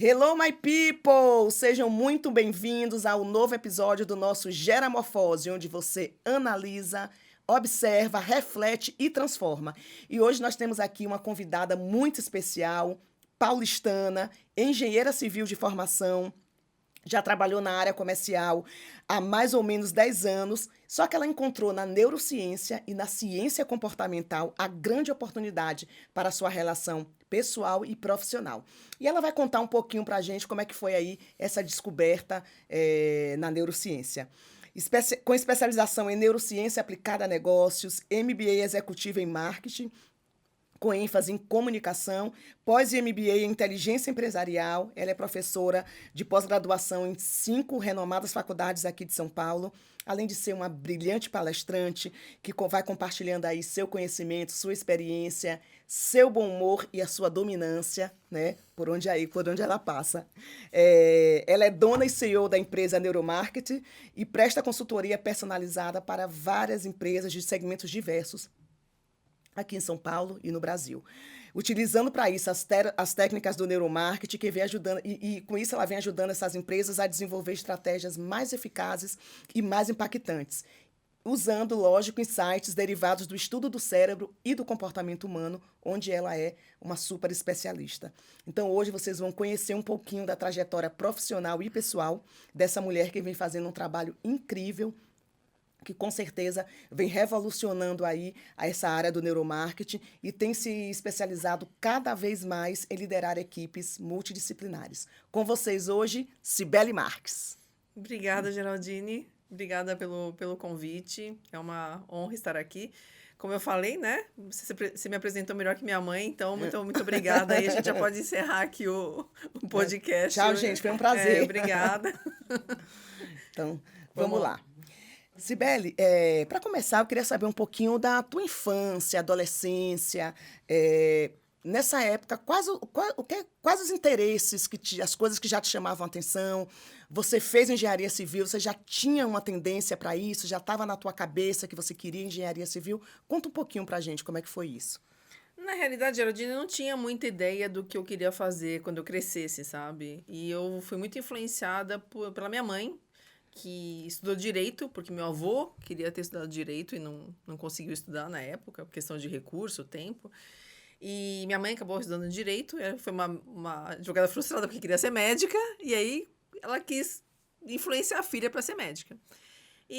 Hello, my people! Sejam muito bem-vindos ao novo episódio do nosso Geramorfose, onde você analisa, observa, reflete e transforma. E hoje nós temos aqui uma convidada muito especial, paulistana, engenheira civil de formação, já trabalhou na área comercial há mais ou menos 10 anos, só que ela encontrou na neurociência e na ciência comportamental a grande oportunidade para a sua relação pessoal e profissional. E ela vai contar um pouquinho para a gente como é que foi aí essa descoberta na neurociência. Com especialização em neurociência aplicada a negócios, MBA executivo em marketing, com ênfase em comunicação, pós-MBA em inteligência empresarial. Ela é professora de pós-graduação em 5 renomadas faculdades aqui de São Paulo, além de ser uma brilhante palestrante que vai compartilhando aí seu conhecimento, sua experiência, seu bom humor e a sua dominância, né, por onde ela passa. Ela é dona e CEO da empresa Neuromarketing e presta consultoria personalizada para várias empresas de segmentos diversos, aqui em São Paulo e no Brasil. Utilizando para isso as técnicas do neuromarketing, que vem ajudando, e com isso ela vem ajudando essas empresas a desenvolver estratégias mais eficazes e mais impactantes, usando, lógico, insights derivados do estudo do cérebro e do comportamento humano, onde ela é uma super especialista. Então, hoje vocês vão conhecer um pouquinho da trajetória profissional e pessoal dessa mulher que vem fazendo um trabalho incrível, que com certeza vem revolucionando aí essa área do neuromarketing e tem se especializado cada vez mais em liderar equipes multidisciplinares. Com vocês hoje, Cibele Marques. Obrigada, Geraldine. Obrigada pelo convite. É uma honra estar aqui. Como eu falei, né? Você me apresentou melhor que minha mãe, então muito obrigada. Aí a gente já pode encerrar aqui o podcast. Tchau, gente. Foi um prazer. Obrigada. Então, vamos lá. Cibele, para começar, eu queria saber um pouquinho da tua infância, adolescência. Nessa época, quais os interesses, as coisas que já te chamavam a atenção? Você fez engenharia civil, você já tinha uma tendência para isso? Já estava na tua cabeça que você queria engenharia civil? Conta um pouquinho para a gente como é que foi isso. Na realidade, Geraldine, eu não tinha muita ideia do que eu queria fazer quando eu crescesse, sabe? E eu fui muito influenciada pela minha mãe, que estudou Direito, porque meu avô queria ter estudado Direito e não conseguiu estudar na época, por questão de recurso, tempo. E minha mãe acabou estudando Direito, foi uma advogada frustrada porque queria ser médica, e aí ela quis influenciar a filha para ser médica.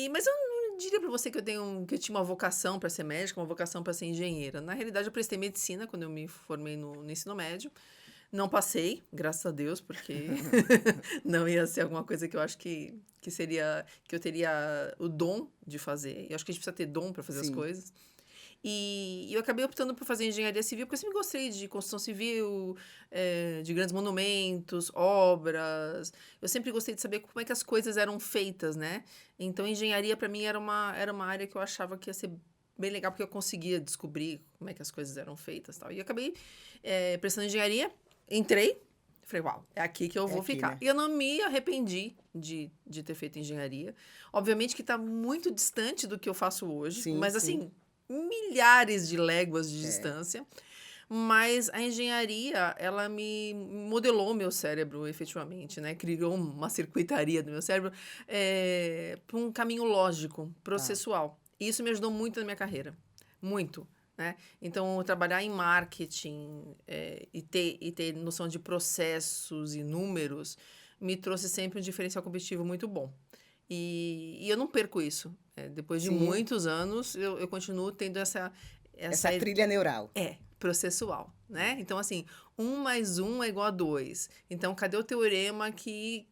Mas eu não diria para você que eu tinha uma vocação para ser médica, uma vocação para ser engenheira. Na realidade, eu prestei medicina quando eu me formei no ensino médio. Não passei, graças a Deus, porque não ia ser alguma coisa que eu acho que eu teria o dom de fazer. Eu acho que a gente precisa ter dom para fazer as coisas. E eu acabei optando por fazer engenharia civil, porque eu sempre gostei de construção civil, de grandes monumentos, obras. Eu sempre gostei de saber como é que as coisas eram feitas, né? Então, engenharia, para mim, era uma área que eu achava que ia ser bem legal, porque eu conseguia descobrir como é que as coisas eram feitas e tal. E eu acabei prestando engenharia. Entrei, falei, uau, é aqui que eu vou ficar. Né? E eu não me arrependi de ter feito engenharia. Obviamente que está muito distante do que eu faço hoje, sim, mas assim, milhares de léguas de distância. Mas a engenharia, ela me modelou o meu cérebro, efetivamente, né? Criou uma circuitaria do meu cérebro para um caminho lógico, processual. E isso me ajudou muito na minha carreira. Muito. Né? Então, trabalhar em marketing e ter noção de processos e números me trouxe sempre um diferencial competitivo muito bom. E eu não perco isso. Depois de muitos anos, eu continuo tendo essa trilha neural. Processual, né? Então, assim, 1 mais 1 é igual a 2. Então, cadê o teorema que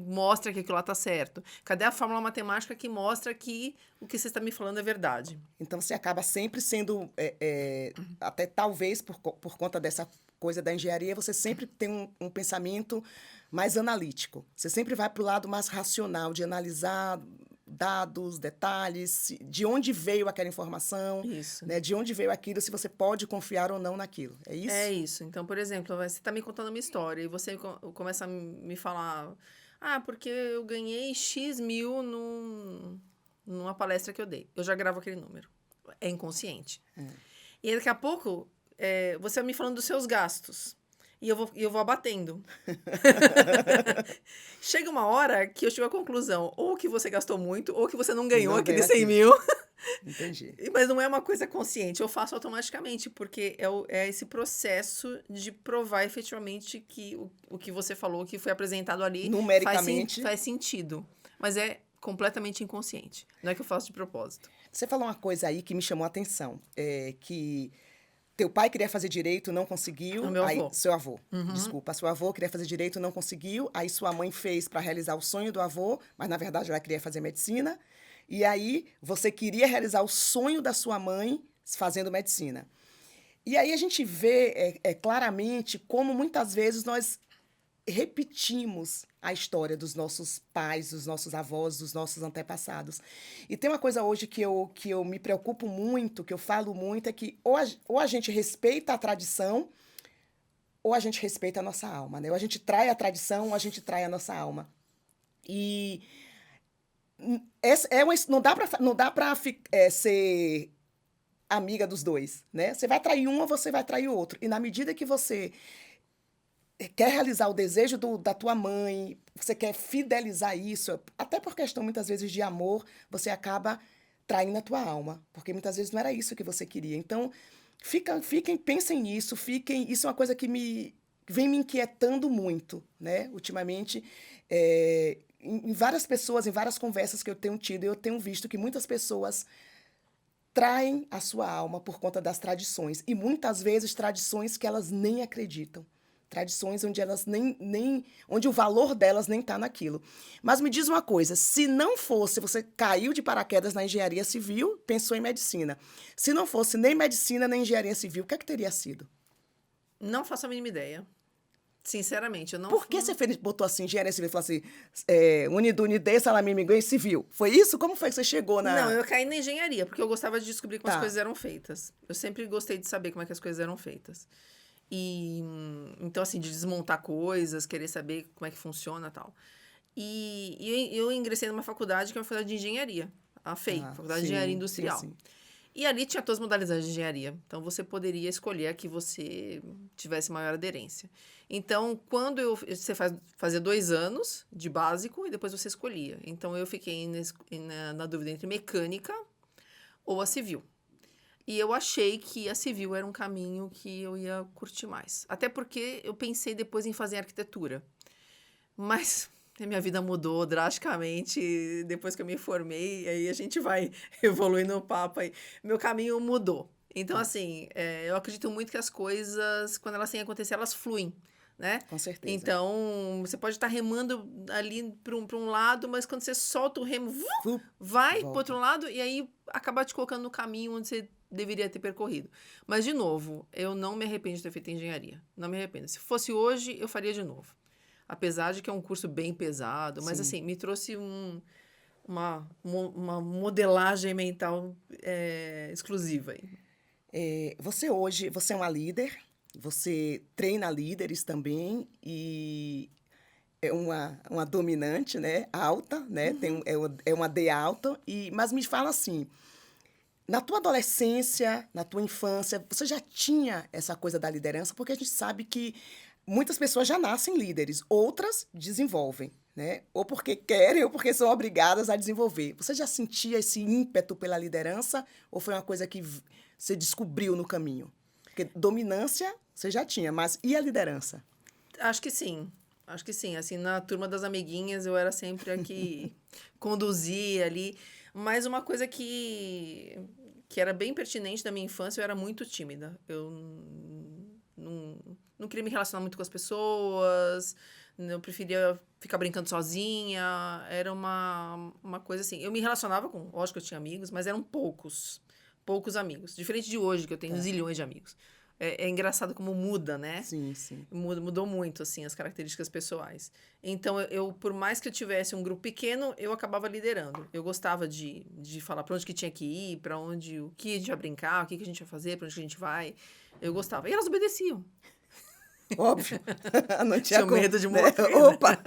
mostra que aquilo lá está certo? Cadê a fórmula matemática que mostra que o que você está me falando é verdade? Então, você acaba sempre sendo, até talvez por conta dessa coisa da engenharia, você sempre tem um pensamento mais analítico. Você sempre vai para o lado mais racional, de analisar dados, detalhes, de onde veio aquela informação, né, de onde veio aquilo, se você pode confiar ou não naquilo. É isso? É isso. Então, por exemplo, você está me contando uma história e você começa a me falar, porque eu ganhei X mil numa palestra que eu dei. Eu já gravo aquele número. É inconsciente. E daqui a pouco, você vai me falando dos seus gastos. e eu vou abatendo. Chega uma hora que eu chego à conclusão, ou que você gastou muito, ou que você não ganhou Não aquele ganhou 100 aquilo. mil. Entendi. Mas não é uma coisa consciente, eu faço automaticamente, porque é esse processo de provar efetivamente que o que você falou, que foi apresentado ali, Numericamente. faz sentido. Mas é completamente inconsciente. Não é que eu faço de propósito. Você falou uma coisa aí que me chamou a atenção, que teu pai queria fazer direito, não O conseguiu, meu aí avô. seu avô, desculpa, seu avô queria fazer direito, não conseguiu, aí sua mãe fez para realizar o sonho do avô, mas na verdade ela queria fazer medicina, e aí você queria realizar o sonho da sua mãe fazendo medicina. E aí a gente vê claramente como muitas vezes nós repetimos a história dos nossos pais, dos nossos avós, dos nossos antepassados. E tem uma coisa hoje que eu me preocupo muito, que eu falo muito, é que ou a gente respeita a tradição, ou a gente respeita a nossa alma, né? Ou a gente trai a tradição, ou a gente trai a nossa alma. E não dá para ser amiga dos dois, né? Você vai trair um ou você vai trair o outro. E na medida que você quer realizar o desejo da tua mãe, você quer fidelizar isso, até por questão muitas vezes de amor, você acaba traindo a tua alma, porque muitas vezes não era isso que você queria. Então, pensem nisso, isso é uma coisa que vem me inquietando muito, né? Ultimamente, em várias pessoas, em várias conversas que eu tenho tido, eu tenho visto que muitas pessoas traem a sua alma por conta das tradições, e muitas vezes tradições que elas nem acreditam. Tradições onde elas onde o valor delas nem está naquilo. Mas me diz uma coisa, se não fosse, você caiu de paraquedas na engenharia civil, pensou em medicina. Se não fosse nem medicina nem engenharia civil, o que é que teria sido? Não faço a mínima ideia. Sinceramente, eu não... Por que você botou assim, engenharia civil, e falou assim, Unidunide, Salame Minguém, civil? Foi isso? Como foi que você chegou Não, na... eu caí na engenharia, porque eu gostava de descobrir como as Tá. coisas eram feitas. Eu sempre gostei de saber como é que as coisas eram feitas. E, então, assim, de desmontar coisas, querer saber como é que funciona e tal. E eu ingressei numa faculdade que é uma faculdade de engenharia, a FEI, Faculdade de Engenharia Industrial. Sim. E ali tinha todas as modalidades de engenharia. Então, você poderia escolher a que você tivesse maior aderência. Então, você fazia 2 anos de básico e depois você escolhia. Então, eu fiquei na dúvida entre mecânica ou a civil. E eu achei que a civil era um caminho que eu ia curtir mais. Até porque eu pensei depois em fazer arquitetura. Mas a minha vida mudou drasticamente depois que eu me formei. E aí a gente vai evoluindo o papo aí. Meu caminho mudou. Então, assim, eu acredito muito que as coisas, quando elas têm que acontecer, elas fluem, né? Com certeza. Então, você pode estar remando ali para um lado, mas quando você solta o remo, vai para o outro lado e aí acaba te colocando no caminho onde você deveria ter percorrido. Mas, de novo, eu não me arrependo de ter feito engenharia. Não me arrependo. Se fosse hoje, eu faria de novo. Apesar de que é um curso bem pesado, mas, assim, me trouxe uma modelagem mental exclusiva aí. Você hoje, você é uma líder, você treina líderes também e é uma dominante, né? Alta, né? É uma D alta, mas me fala assim, na tua adolescência, na tua infância, você já tinha essa coisa da liderança? Porque a gente sabe que muitas pessoas já nascem líderes, outras desenvolvem, né? Ou porque querem ou porque são obrigadas a desenvolver. Você já sentia esse ímpeto pela liderança ou foi uma coisa que você descobriu no caminho? Porque dominância você já tinha, mas e a liderança? Acho que sim. Acho que sim. Assim, na turma das amiguinhas, eu era sempre a que conduzia ali. Mas uma coisa que era bem pertinente da minha infância, eu era muito tímida. Eu não queria me relacionar muito com as pessoas, eu preferia ficar brincando sozinha. Era uma coisa assim. Eu me relacionava com... Lógico que eu tinha amigos, mas eram poucos amigos. Diferente de hoje, que eu tenho zilhões de amigos. É engraçado como muda, né? Sim, sim. Mudou muito, assim, as características pessoais. Então, por mais que eu tivesse um grupo pequeno, eu acabava liderando. Eu gostava de falar para onde que tinha que ir, o que a gente vai brincar, o que a gente vai fazer, para onde que a gente vai. Eu gostava. E elas obedeciam. Óbvio. Não tinha Tinham medo de morrer. Né? Opa!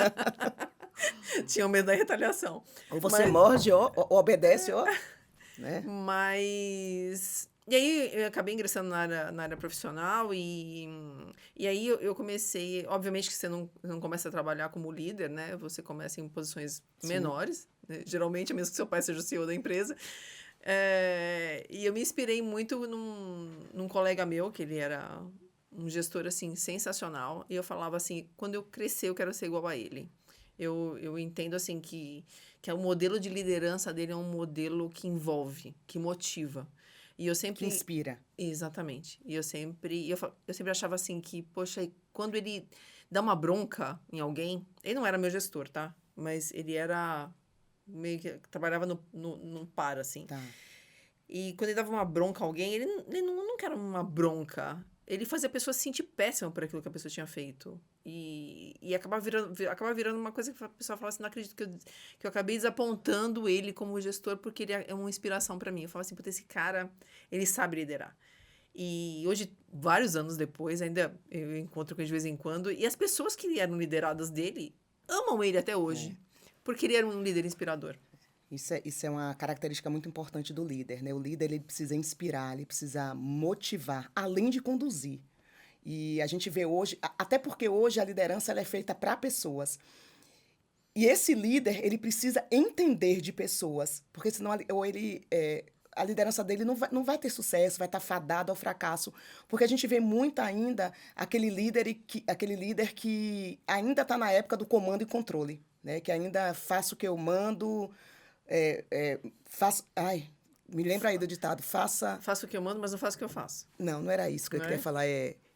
Tinham medo da retaliação. Ou você morde, ou obedece, ó. Né? Mas E aí, eu acabei ingressando na área profissional e aí eu comecei... Obviamente que você não começa a trabalhar como líder, né? Você começa em posições menores, né? Geralmente, mesmo que seu pai seja o CEO da empresa. E eu me inspirei muito num colega meu, que ele era um gestor, assim, sensacional. E eu falava assim, quando eu crescer, eu quero ser igual a ele. Eu entendo, assim, que o modelo de liderança dele é um modelo que envolve, que motiva. E eu Que sempre... inspira. Exatamente. E eu sempre achava assim que, poxa, quando ele dá uma bronca em alguém... Ele não era meu gestor, tá? Mas ele era... meio que trabalhava no par, assim. Tá. E quando ele dava uma bronca a alguém, ele não queria uma bronca. Ele fazia a pessoa se sentir péssima por aquilo que a pessoa tinha feito. E acabava virando uma coisa que a pessoa falava assim, não acredito que eu acabei desapontando ele como gestor, porque ele é uma inspiração para mim. Eu falava assim, puta, esse cara, ele sabe liderar. E hoje, vários anos depois, ainda eu encontro com ele de vez em quando, e as pessoas que eram lideradas dele amam ele até hoje. Porque ele era um líder inspirador. Isso é uma característica muito importante do líder, né? O líder, ele precisa inspirar, ele precisa motivar, além de conduzir. E a gente vê hoje, até porque hoje a liderança ela é feita para pessoas. E esse líder, ele precisa entender de pessoas, porque senão a liderança dele não vai ter sucesso, vai estar fadado ao fracasso. Porque a gente vê muito ainda aquele líder que ainda está na época do comando e controle, né? Que ainda faço o que eu mando, faço... Ai, me lembra aí do ditado, faça... Faço o que eu mando, mas não faço o que eu faço. Não era isso que eu Não queria é? falar,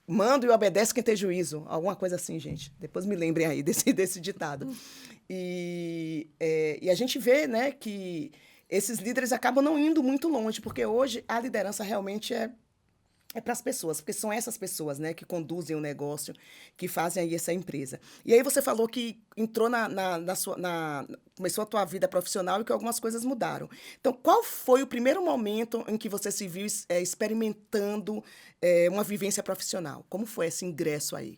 mando e obedece quem tem juízo. Alguma coisa assim, gente. Depois me lembrem aí desse ditado. E a gente vê, né, que esses líderes acabam não indo muito longe, porque hoje a liderança realmente é para as pessoas, porque são essas pessoas, né, que conduzem o negócio, que fazem aí essa empresa. E aí você falou que entrou começou a tua vida profissional e que algumas coisas mudaram. Então, qual foi o primeiro momento em que você se viu experimentando uma vivência profissional? Como foi esse ingresso aí?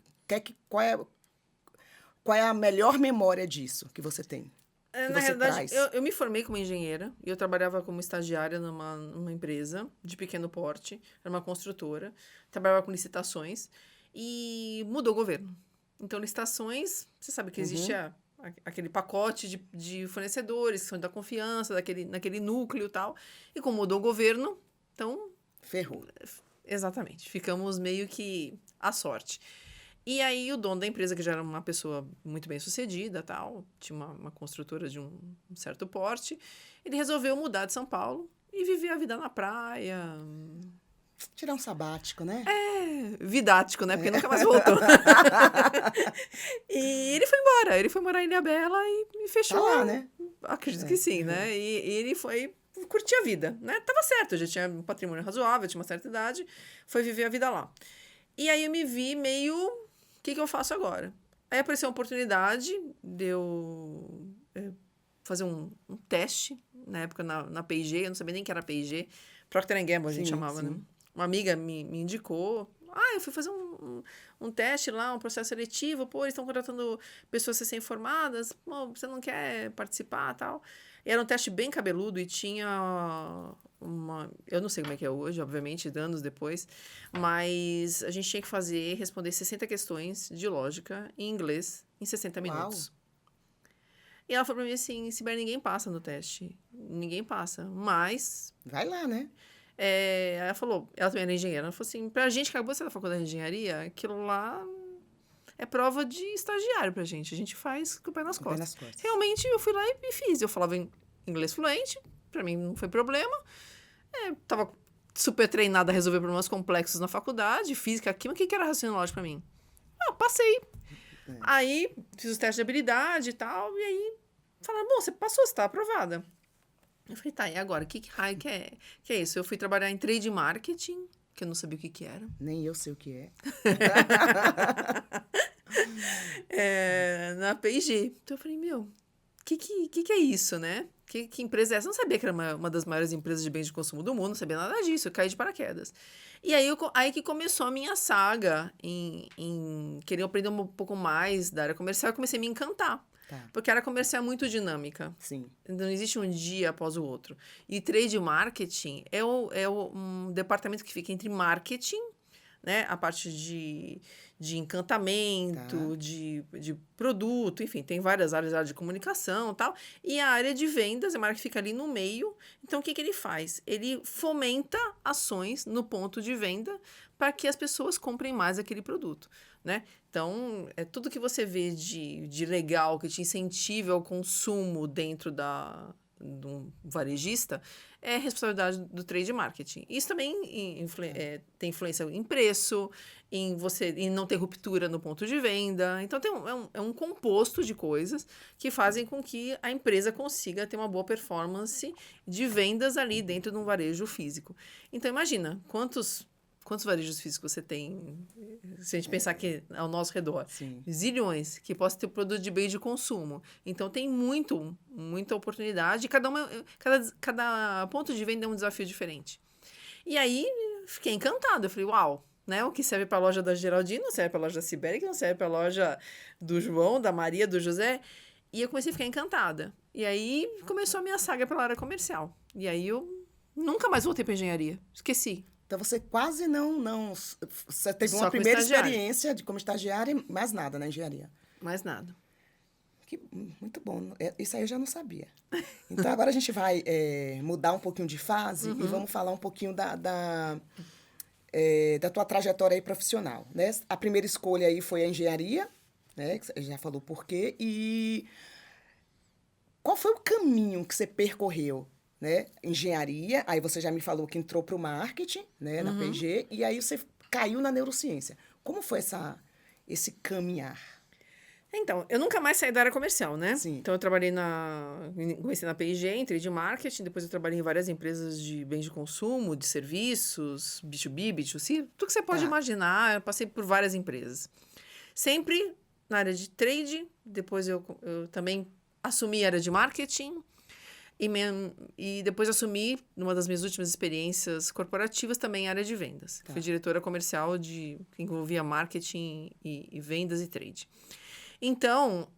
Qual é a melhor memória disso que você tem? Que Na você realidade, traz? eu me formei como engenheira e eu trabalhava como estagiária numa empresa de pequeno porte, era uma construtora, trabalhava com licitações e mudou o governo. Então, licitações, você sabe que existe aquele pacote de fornecedores que são da confiança, naquele núcleo e tal. E como mudou o governo, então... Ferrou. Exatamente. Ficamos meio que à sorte. E aí, o dono da empresa, que já era uma pessoa muito bem sucedida, tal, tinha uma construtora de um certo porte, ele resolveu mudar de São Paulo e viver a vida na praia. Tirar um sabático, né? Vidático, né? Porque nunca mais voltou. E ele foi embora. Ele foi morar em Ilhabela e fechou. Tá lá, né? Acredito que sim, né? E ele foi curtir a vida, né? Tava certo, já tinha um patrimônio razoável, tinha uma certa idade, foi viver a vida lá. E aí eu me vi meio... O que eu faço agora? Aí apareceu a oportunidade de eu fazer um teste, na época na P&G, eu não sabia nem que era P&G, Procter & Gamble a gente chamava, né? Uma amiga me indicou, eu fui fazer um teste lá, um processo seletivo, eles estão contratando pessoas recém-formadas, você não quer participar e tal. E era um teste bem cabeludo e tinha eu não sei como é que é hoje, obviamente, anos depois, mas a gente tinha que responder 60 questões de lógica em inglês em 60 minutos. E ela falou pra mim assim, Sibeli, ninguém passa no teste. Ninguém passa, mas... Vai lá, né? Aí ela falou, ela também era engenheira, ela falou assim, pra gente que acabou de sair da faculdade de engenharia, aquilo lá é prova de estagiário pra gente. A gente faz com o pé nas costas. Realmente, eu fui lá e fiz. Eu falava inglês fluente, pra mim não foi problema. Tava super treinada a resolver problemas complexos na faculdade, física, química, o que era raciocínio lógico pra mim? Passei. Aí, fiz os testes de habilidade e tal, e aí falaram, bom, você passou, você tá aprovada. Eu falei, tá, e agora? Que raio que é isso? Eu fui trabalhar em trade marketing, que eu não sabia o que era. Nem eu sei o que é. Na P&G. Então eu falei, que é isso, né? Que empresa é essa? Eu não sabia que era uma das maiores empresas de bens de consumo do mundo, não sabia nada disso, eu caí de paraquedas. E aí que começou a minha saga em querer aprender um pouco mais da área comercial, eu comecei a me encantar. Tá. Porque a área comercial é muito dinâmica. Sim. Não existe um dia após o outro. E trade marketing é um departamento que fica entre marketing, né? A parte de encantamento, de produto, enfim, tem várias áreas, área de comunicação e tal. E a área de vendas é uma área que fica ali no meio. Então, o que ele faz? Ele fomenta ações no ponto de venda para que as pessoas comprem mais aquele produto, né? Então, é tudo que você vê de legal, que te incentiva ao consumo dentro de um varejista, é responsabilidade do trade marketing. Isso também tem influência em preço, em não ter ruptura no ponto de venda. Então, é um composto de coisas que fazem com que a empresa consiga ter uma boa performance de vendas ali dentro de um varejo físico. Então, imagina, quantos varejos físicos você tem, se a gente pensar que ao nosso redor? Sim. Zilhões, que possam ter produto de bem de consumo. Então, tem muita oportunidade. Cada ponto de venda é um desafio diferente. E aí, fiquei encantada. Eu falei, uau, né? O que serve para a loja da Geraldine não serve para a loja da Sibeli, que não serve para a loja do João, da Maria, do José. E eu comecei a ficar encantada. E aí, começou a minha saga pela área comercial. E aí, eu nunca mais voltei para engenharia. Esqueci. Então, você quase não... Você teve Só uma com primeira estagiária. experiência como estagiária e mais nada na engenharia. Mais nada. Muito bom. Isso aí eu já não sabia. Então, agora a gente vai mudar um pouquinho de fase e vamos falar um pouquinho da tua trajetória aí profissional, né? A primeira escolha aí foi a engenharia, né? Que você já falou por quê. E qual foi o caminho que você percorreu? Né? Engenharia, aí você já me falou que entrou para o marketing, né, na P&G, e aí você caiu na neurociência. Como foi esse caminhar? Então, eu nunca mais saí da área comercial, né? Sim. Então, eu comecei na P&G, entrei de marketing, depois eu trabalhei em várias empresas de bens de consumo, de serviços, B2B, B2C, tudo que você pode imaginar, eu passei por várias empresas. Sempre na área de trade, depois eu também assumi a área de marketing, e depois assumi, numa das minhas últimas experiências corporativas, também a área de vendas. Fui diretora comercial que envolvia marketing e vendas e trade. Então,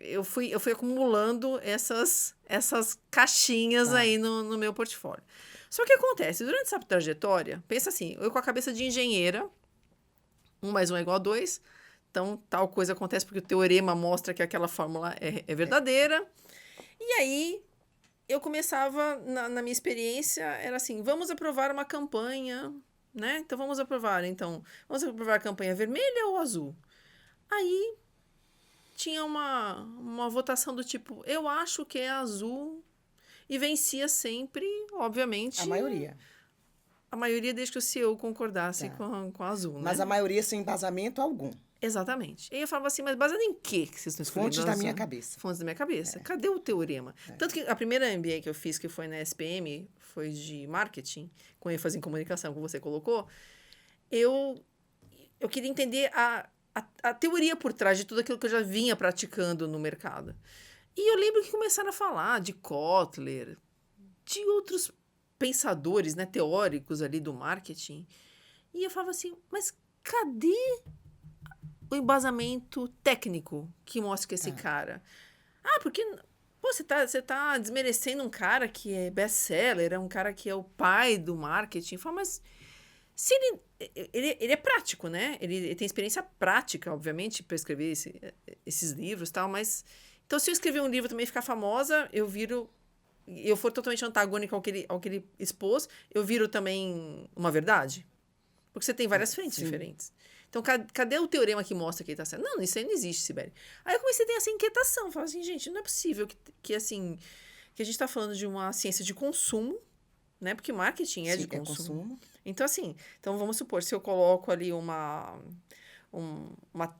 eu fui acumulando essas caixinhas aí no meu portfólio. Só que acontece, durante essa trajetória, pensa assim, eu com a cabeça de engenheira, 1 mais 1 é igual a 2, então tal coisa acontece porque o teorema mostra que aquela fórmula é verdadeira. E aí, eu começava, na minha experiência, era assim, vamos aprovar uma campanha, né? Então, vamos aprovar a campanha vermelha ou azul? Aí, tinha uma votação do tipo, eu acho que é azul, e vencia sempre, obviamente... A maioria. A maioria, desde que o CEO concordasse com a azul, né? Mas a maioria sem embasamento algum. Exatamente. E eu falava assim, mas baseado em quê que vocês estão escolhendo? Fontes da minha cabeça. Fontes da minha cabeça. Cadê o teorema? Tanto que a primeira MBA que eu fiz, que foi na SPM, foi de marketing, com ênfase em comunicação, como você colocou, eu queria entender a teoria por trás de tudo aquilo que eu já vinha praticando no mercado. E eu lembro que começaram a falar de Kotler, de outros pensadores, né, teóricos ali do marketing. E eu falava assim, mas cadê o embasamento técnico que mostra que esse cara... porque você tá desmerecendo um cara que é best-seller, é um cara que é o pai do marketing. Fala, mas se ele é prático, né? Ele tem experiência prática, obviamente, para escrever esses livros e tal, mas... Então, se eu escrever um livro também e ficar famosa, eu for totalmente antagônica ao que ele expôs, eu viro também uma verdade? Porque você tem várias frentes diferentes. Então, cadê o teorema que mostra que ele está certo? Não, isso aí não existe, Sibeli. Aí eu comecei a ter essa inquietação. Falei assim, gente, não é possível que a gente está falando de uma ciência de consumo, né? Porque marketing é de consumo. Então, assim, vamos supor, se eu coloco ali uma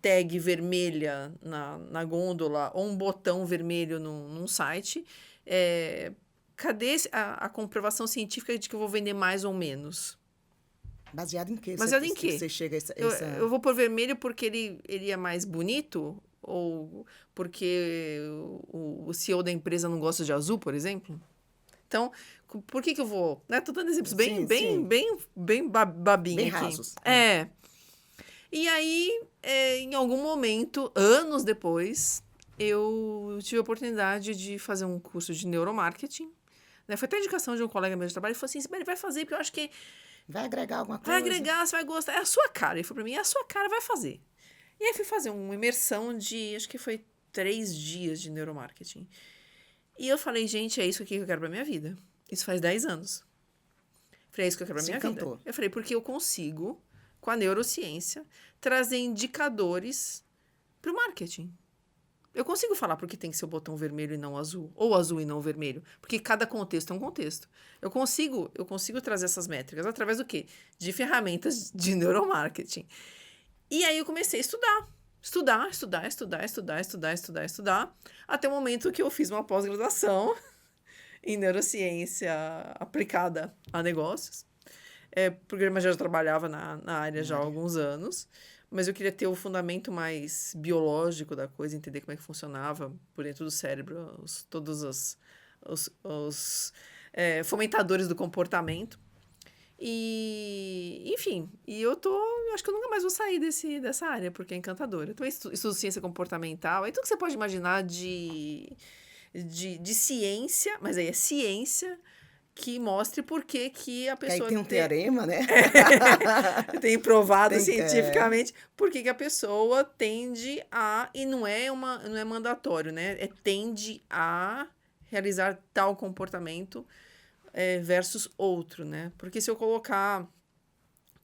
tag vermelha na gôndola ou um botão vermelho num site, cadê a comprovação científica de que eu vou vender mais ou menos? Baseado em quê? Baseado em quê? Você chega a essa... Eu vou por vermelho porque ele é mais bonito Ou porque o CEO da empresa não gosta de azul, por exemplo? Então, por que eu vou... Né? Tô dando exemplos Sim, sim. bem babinha Bem aqui. rasos. E aí, em algum momento, anos depois, eu tive a oportunidade de fazer um curso de neuromarketing. Né? Foi até indicação de um colega meu de trabalho. Ele falou assim, Sibeli, vai fazer, porque eu acho que Vai agregar alguma vai coisa? agregar, você vai gostar. É a sua cara. Ele falou pra mim, é a sua cara, vai fazer. E aí fui fazer uma imersão de, acho que foi 3 dias de neuromarketing. E eu falei, gente, é isso aqui que eu quero pra minha vida. Isso faz 10 anos. Falei, é isso que eu quero pra Se minha vida. encantou. Eu falei, porque eu consigo, com a neurociência, trazer indicadores pro marketing. Eu consigo falar porque tem que ser o botão vermelho e não azul, ou azul e não vermelho, porque cada contexto é um contexto. Eu consigo trazer essas métricas através do quê? De ferramentas de neuromarketing. E aí eu comecei a estudar, até o momento que eu fiz uma pós-graduação em neurociência aplicada a negócios. Porque eu já trabalhava na área já há alguns anos, mas eu queria ter o fundamento mais biológico da coisa, entender como é que funcionava por dentro do cérebro, todos os fomentadores do comportamento. E, enfim, acho que eu nunca mais vou sair dessa área, porque é encantadora. Então, eu estudo ciência comportamental, aí tudo que você pode imaginar de ciência, mas aí é ciência que mostre por que a Que aí pessoa tem um teorema, né? tem provado Tem, cientificamente por que a pessoa tende a, e não é mandatório, né? Tende a realizar tal comportamento versus outro, né? Porque se eu colocar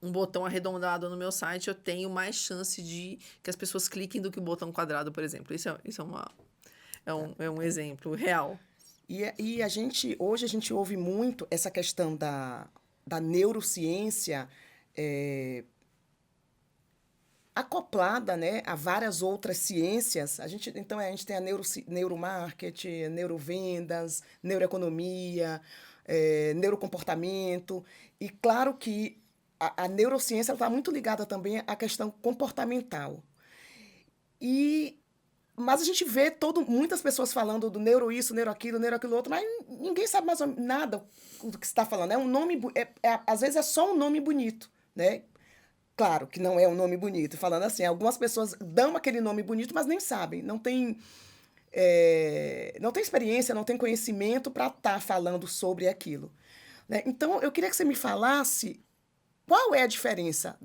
um botão arredondado no meu site, eu tenho mais chance de que as pessoas cliquem do que o botão quadrado, por exemplo. Isso é um exemplo real. E hoje a gente ouve muito essa questão da neurociência acoplada, né, a várias outras ciências. Então, a gente tem a neuromarketing, neurovendas, neuroeconomia, neurocomportamento. E claro que a neurociência está muito ligada também à questão comportamental. Mas a gente vê muitas pessoas falando do neuro isso, neuro aquilo outro, mas ninguém sabe mais ou menos nada do que você está falando. É um nome, às vezes é só um nome bonito, né? Claro que não é um nome bonito. Falando assim, algumas pessoas dão aquele nome bonito, mas nem sabem, não tem experiência, não tem conhecimento para estar falando sobre aquilo. Né? Então, eu queria que você me falasse qual é a diferença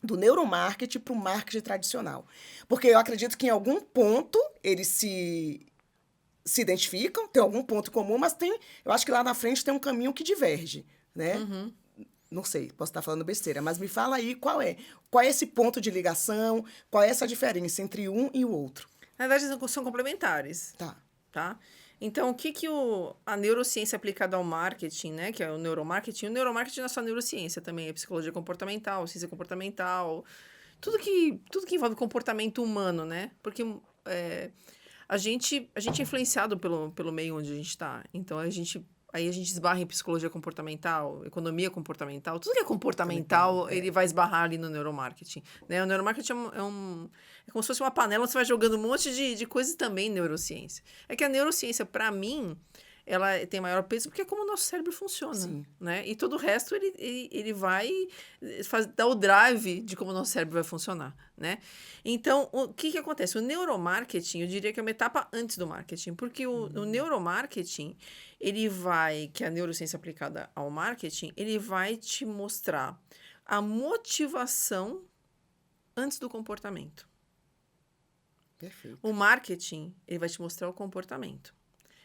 do neuromarketing para o marketing tradicional. Porque eu acredito que em algum ponto eles se identificam, tem algum ponto comum, mas eu acho que lá na frente tem um caminho que diverge, né? Uhum. Não sei, posso estar falando besteira, mas me fala aí qual é esse ponto de ligação, qual é essa diferença entre um e o outro. Na verdade, são complementares. Tá? Então, o que a neurociência aplicada ao marketing, né? Que é o neuromarketing não é só neurociência também, é psicologia comportamental, ciência comportamental, tudo que envolve comportamento humano, né? Porque a gente é influenciado pelo meio onde a gente está. Então, aí a gente esbarra em psicologia comportamental, economia comportamental, tudo que é comportamental, ele vai esbarrar ali no neuromarketing. Né? O neuromarketing é como se fosse uma panela, você vai jogando um monte de coisas também em neurociência. É que a neurociência, para mim, ela tem maior peso porque é como o nosso cérebro funciona. Sim. Né? E todo o resto, ele vai dar o drive de como o nosso cérebro vai funcionar. Né? Então, o que acontece? O neuromarketing, eu diria que é uma etapa antes do marketing, porque o neuromarketing, que é a neurociência aplicada ao marketing, ele vai te mostrar a motivação antes do comportamento. Perfeito. O marketing, ele vai te mostrar o comportamento.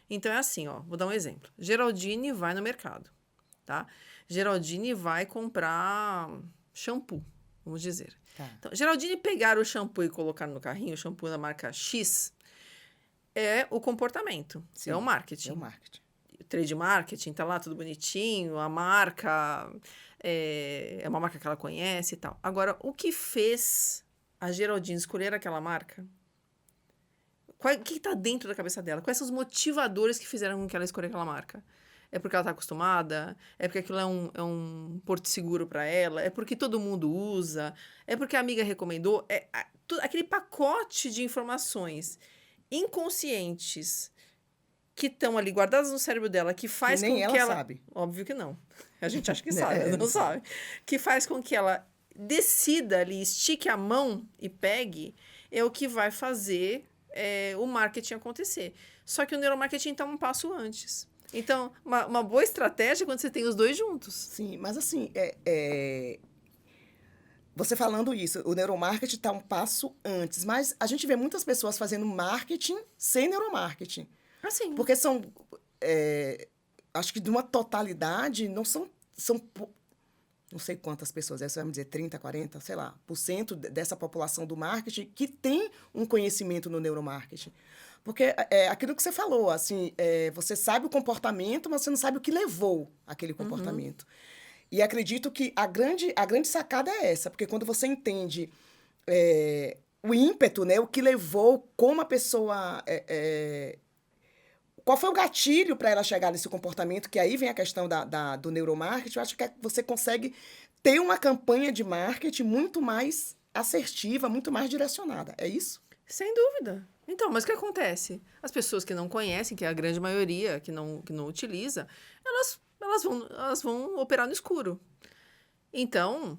Então, é assim, ó, vou dar um exemplo. Geraldine vai no mercado, tá? Geraldine vai comprar shampoo, vamos dizer. Tá. Então, Geraldine pegar o shampoo e colocar no carrinho, o shampoo da marca X, é o comportamento, Sim, é o marketing. É o marketing. O trade marketing, tá lá tudo bonitinho, a marca é uma marca que ela conhece e tal. Agora, o que fez a Geraldine escolher aquela marca? O que está dentro da cabeça dela? Quais são os motivadores que fizeram com que ela escolha aquela marca? É porque ela está acostumada? É porque aquilo é um porto seguro para ela? É porque todo mundo usa? É porque a amiga recomendou? Aquele pacote de informações inconscientes que estão ali guardadas no cérebro dela, que Que faz nem com que ela ela... sabe. Óbvio que não. A gente acha que Né? sabe, mas Não não sabe. Que faz com que ela decida ali, estique a mão e pegue, é o que vai fazer o marketing acontecer. Só que o neuromarketing está um passo antes. Então, uma boa estratégia é quando você tem os dois juntos. Sim, mas assim, você falando isso, o neuromarketing está um passo antes, mas a gente vê muitas pessoas fazendo marketing sem neuromarketing. Assim. Porque são, acho que de uma totalidade, são não sei quantas pessoas, você vai me dizer 30, 40, sei lá, por cento dessa população do marketing que tem um conhecimento no neuromarketing. Porque é aquilo que você falou, assim, você sabe o comportamento, mas você não sabe o que levou aquele comportamento. E acredito que a grande sacada é essa, porque quando você entende o ímpeto, né, o que levou, como a pessoa... qual foi o gatilho para ela chegar nesse comportamento, que aí vem a questão do neuromarketing, eu acho que você consegue ter uma campanha de marketing muito mais assertiva, muito mais direcionada. É isso? Sem dúvida. Então, mas o que acontece? As pessoas que não conhecem, que é a grande maioria que não utiliza, elas vão operar no escuro. Então,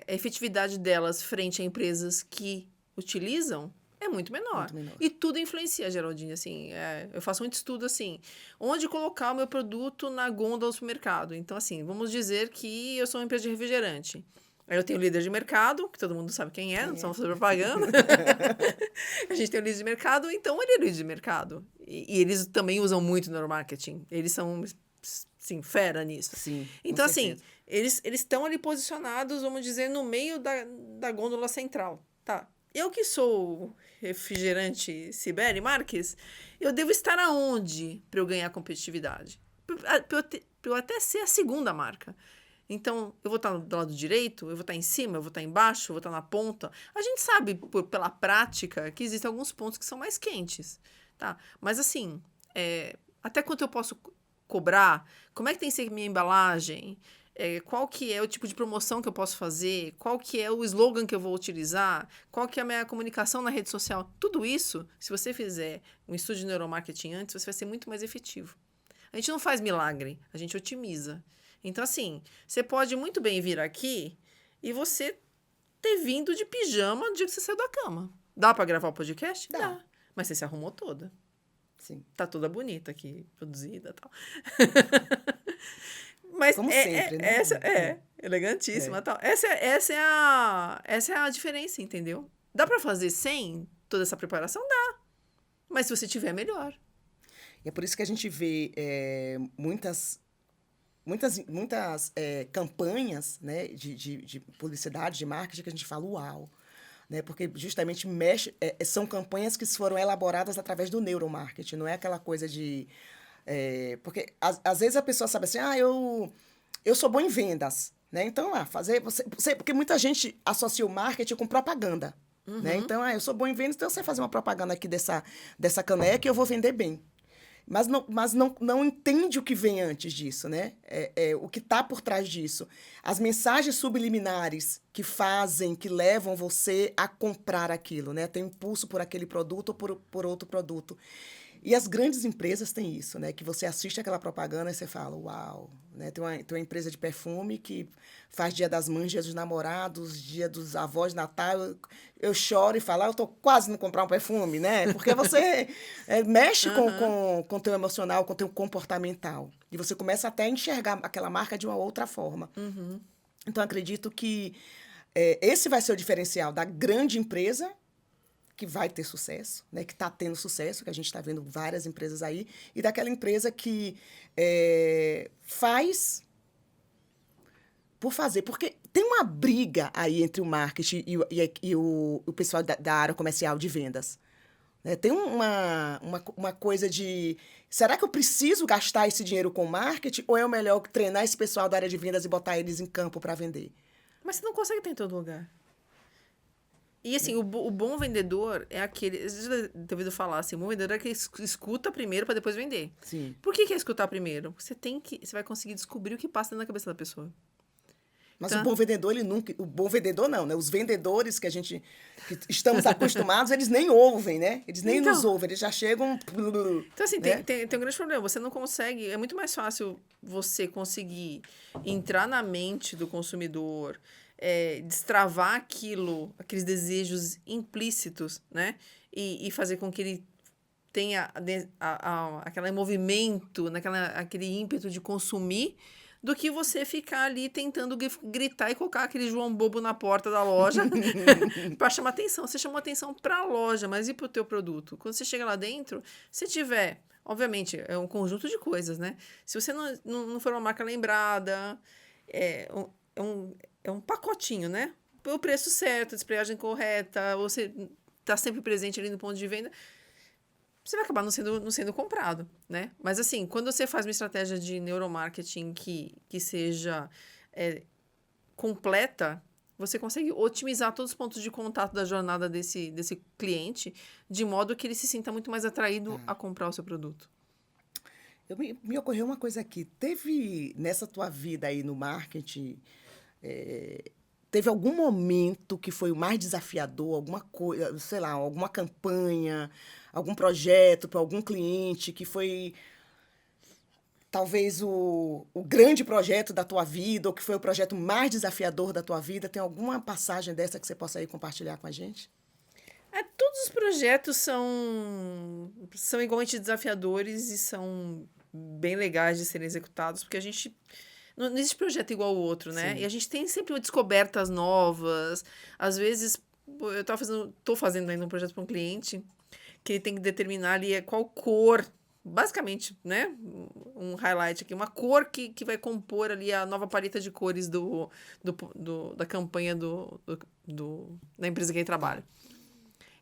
a efetividade delas frente a empresas que utilizam é muito menor. Muito menor. E tudo influencia, Geraldine. Assim, eu faço muito estudo assim, onde colocar o meu produto na gôndola do supermercado. Então, assim, vamos dizer que eu sou uma empresa de refrigerante. Aí eu tenho o líder de mercado, que todo mundo sabe quem é, não precisamos fazer propaganda. A gente tem o líder de mercado, então ele é líder de mercado. E eles também usam muito neuromarketing. Eles são, sim, fera nisso. Sim, então, assim, eles estão ali posicionados, vamos dizer, no meio da gôndola central. Tá. Eu que sou refrigerante Sibeli Marques, eu devo estar aonde para eu ganhar competitividade? Para eu até ser a segunda marca. Então, eu vou estar do lado direito, eu vou estar em cima, eu vou estar embaixo, eu vou estar na ponta. A gente sabe, pela prática, que existem alguns pontos que são mais quentes, tá? Mas, assim, até quanto eu posso cobrar? Como é que tem que ser minha embalagem? Qual que é o tipo de promoção que eu posso fazer? Qual que é o slogan que eu vou utilizar? Qual que é a minha comunicação na rede social? Tudo isso, se você fizer um estudo de neuromarketing antes, você vai ser muito mais efetivo. A gente não faz milagre, a gente otimiza. Então, assim, você pode muito bem vir aqui e você ter vindo de pijama no dia que você saiu da cama. Dá pra gravar o podcast? Dá. Mas você se arrumou toda. Sim. Tá toda bonita aqui, produzida e tal. Mas como sempre, né? Essa elegantíssima e tal. Essa é a diferença, entendeu? Dá pra fazer sem toda essa preparação? Dá. Mas se você tiver, melhor. E é por isso que a gente vê muitas campanhas, né, de publicidade, de marketing, que a gente fala, uau! Né, porque justamente são campanhas que foram elaboradas através do neuromarketing, não é aquela coisa de... porque às vezes a pessoa sabe assim, eu sou bom em vendas, né? Então, porque muita gente associa o marketing com propaganda, né? Então, eu sou bom em vendas, então eu sei fazer uma propaganda aqui dessa caneca e eu vou vender bem. Mas não entende o que vem antes disso, né? O que está por trás disso. As mensagens subliminares que levam você a comprar aquilo, né? Tem impulso por aquele produto ou por outro produto. E as grandes empresas têm isso, né? Que você assiste aquela propaganda e você fala, uau! Né? Tem uma empresa de perfume que faz Dia das Mães, Dia dos Namorados, Dia dos Avós, Natal. Eu choro e falo, eu estou quase não comprar um perfume, né? Porque você mexe com o teu emocional, com o teu comportamental. E você começa até a enxergar aquela marca de uma outra forma. Então, acredito que esse vai ser o diferencial da grande empresa, que vai ter sucesso, né? Que está tendo sucesso, que a gente está vendo várias empresas aí, e daquela empresa que faz por fazer. Porque tem uma briga aí entre o marketing e o pessoal da área comercial de vendas. Né? Tem uma coisa de... Será que eu preciso gastar esse dinheiro com marketing ou é melhor treinar esse pessoal da área de vendas e botar eles em campo para vender? Mas você não consegue ter em todo lugar. E assim, o bom vendedor é aquele. Você já deve ter ouvido falar assim: o bom vendedor é aquele que escuta primeiro para depois vender. Sim. Por que é escutar primeiro? Você vai conseguir descobrir o que passa dentro da cabeça da pessoa. Mas o Tá? bom vendedor, ele nunca. O bom vendedor, não, né? Os vendedores que estamos acostumados, eles nem ouvem, né? Eles nem nos Então, ouvem, eles já chegam. então assim, Né? tem um grande problema. Você não consegue. É muito mais fácil você conseguir entrar na mente do consumidor, destravar aqueles desejos implícitos, né? E fazer com que ele tenha aquele movimento, aquele ímpeto de consumir, do que você ficar ali tentando gritar e colocar aquele João Bobo na porta da loja para chamar atenção. Você chamou atenção para a loja, mas e para o teu produto? Quando você chega lá dentro, se tiver, obviamente, é um conjunto de coisas, né? Se você não for uma marca lembrada, é um pacotinho, né? O preço certo, a desplegagem correta, você está sempre presente ali no ponto de venda, você vai acabar não sendo comprado, né? Mas assim, quando você faz uma estratégia de neuromarketing que seja completa, você consegue otimizar todos os pontos de contato da jornada desse cliente, de modo que ele se sinta muito mais atraído a comprar o seu produto. Me ocorreu uma coisa aqui. Teve, nessa tua vida aí no marketing, teve algum momento que foi o mais desafiador, alguma coisa, sei lá, alguma campanha, algum projeto para algum cliente que foi talvez o grande projeto da tua vida, ou que foi o projeto mais desafiador da tua vida? Tem alguma passagem dessa que você possa aí compartilhar com a gente? Todos os projetos são igualmente desafiadores e são bem legais de serem executados, porque a gente não existe projeto igual ao outro, né? Sim. E a gente tem sempre descobertas novas. Às vezes, eu tô fazendo ainda um projeto para um cliente que ele tem que determinar ali qual cor, basicamente, né? Um highlight aqui, uma cor que vai compor ali a nova paleta de cores da campanha da empresa que ele trabalha.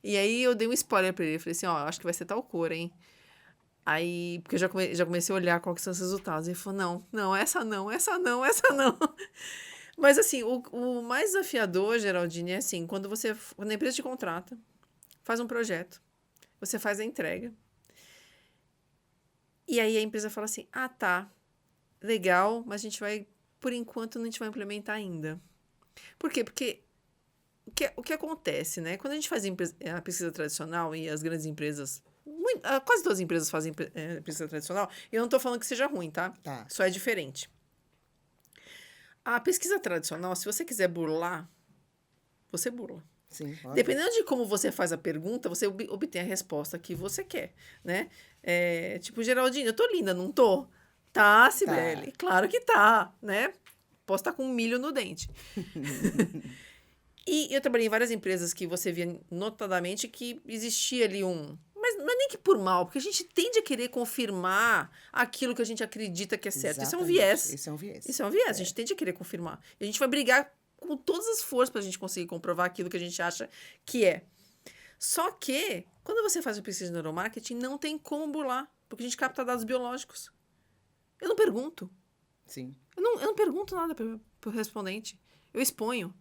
E aí eu dei um spoiler pra ele, falei assim, ó, acho que vai ser tal cor, hein? Aí, porque eu já comecei a olhar quais são os resultados. Ele falou, não, essa não. Mas assim, o mais desafiador, Geraldine, é assim, quando a empresa te contrata, faz um projeto, você faz a entrega, e aí a empresa fala assim, tá, legal, mas por enquanto, a gente vai implementar ainda. Por quê? Porque o que acontece, né? Quando a gente faz a pesquisa tradicional e as grandes empresas, quase todas as empresas fazem pesquisa tradicional, eu não estou falando que seja ruim, tá? Tá. Só é diferente. A pesquisa tradicional, se você quiser burlar, você burla. Sim, óbvio. Dependendo de como você faz a pergunta, você obtém a resposta que você quer, né? Tipo, Geraldine, eu tô linda, não tô? Tá, Cibele. Claro que tá, né? Posso estar com um milho no dente. E eu trabalhei em várias empresas que você via notadamente que existia ali mas não é nem que por mal, porque a gente tende a querer confirmar aquilo que a gente acredita que é certo. Isso é um viés. Isso é um viés. Isso é um viés, a gente tende a querer confirmar. E a gente vai brigar com todas as forças pra gente conseguir comprovar aquilo que a gente acha que é. Só que, quando você faz uma pesquisa de neuromarketing, não tem como burlar, porque a gente capta dados biológicos. Eu não pergunto. Sim. Eu não pergunto nada pro respondente. Eu exponho.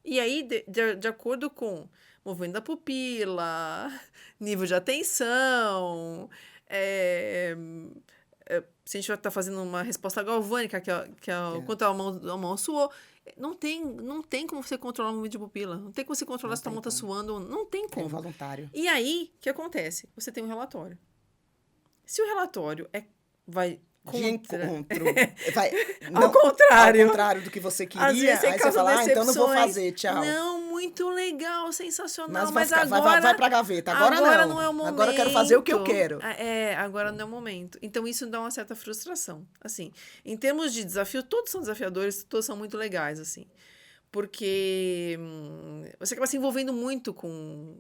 E aí, de acordo com movimento da pupila, nível de atenção, se a gente vai estar fazendo uma resposta galvânica, quanto a mão suou, não tem como você controlar o movimento de pupila. Não tem como você controlar se a mão está suando. Não tem como. É voluntário. E aí, o que acontece? Você tem um relatório. Se o relatório vai De encontro. Ao contrário. Ao contrário do que você queria. Às vezes aí você fala, então não vou fazer, tchau. Não, muito legal, sensacional. Mas agora vai pra gaveta. Agora não é o momento. Agora eu quero fazer o que eu quero. Agora não é o momento. Então isso dá uma certa frustração. Assim, em termos de desafio, todos são desafiadores, todos são muito legais, assim. Porque você acaba se envolvendo muito com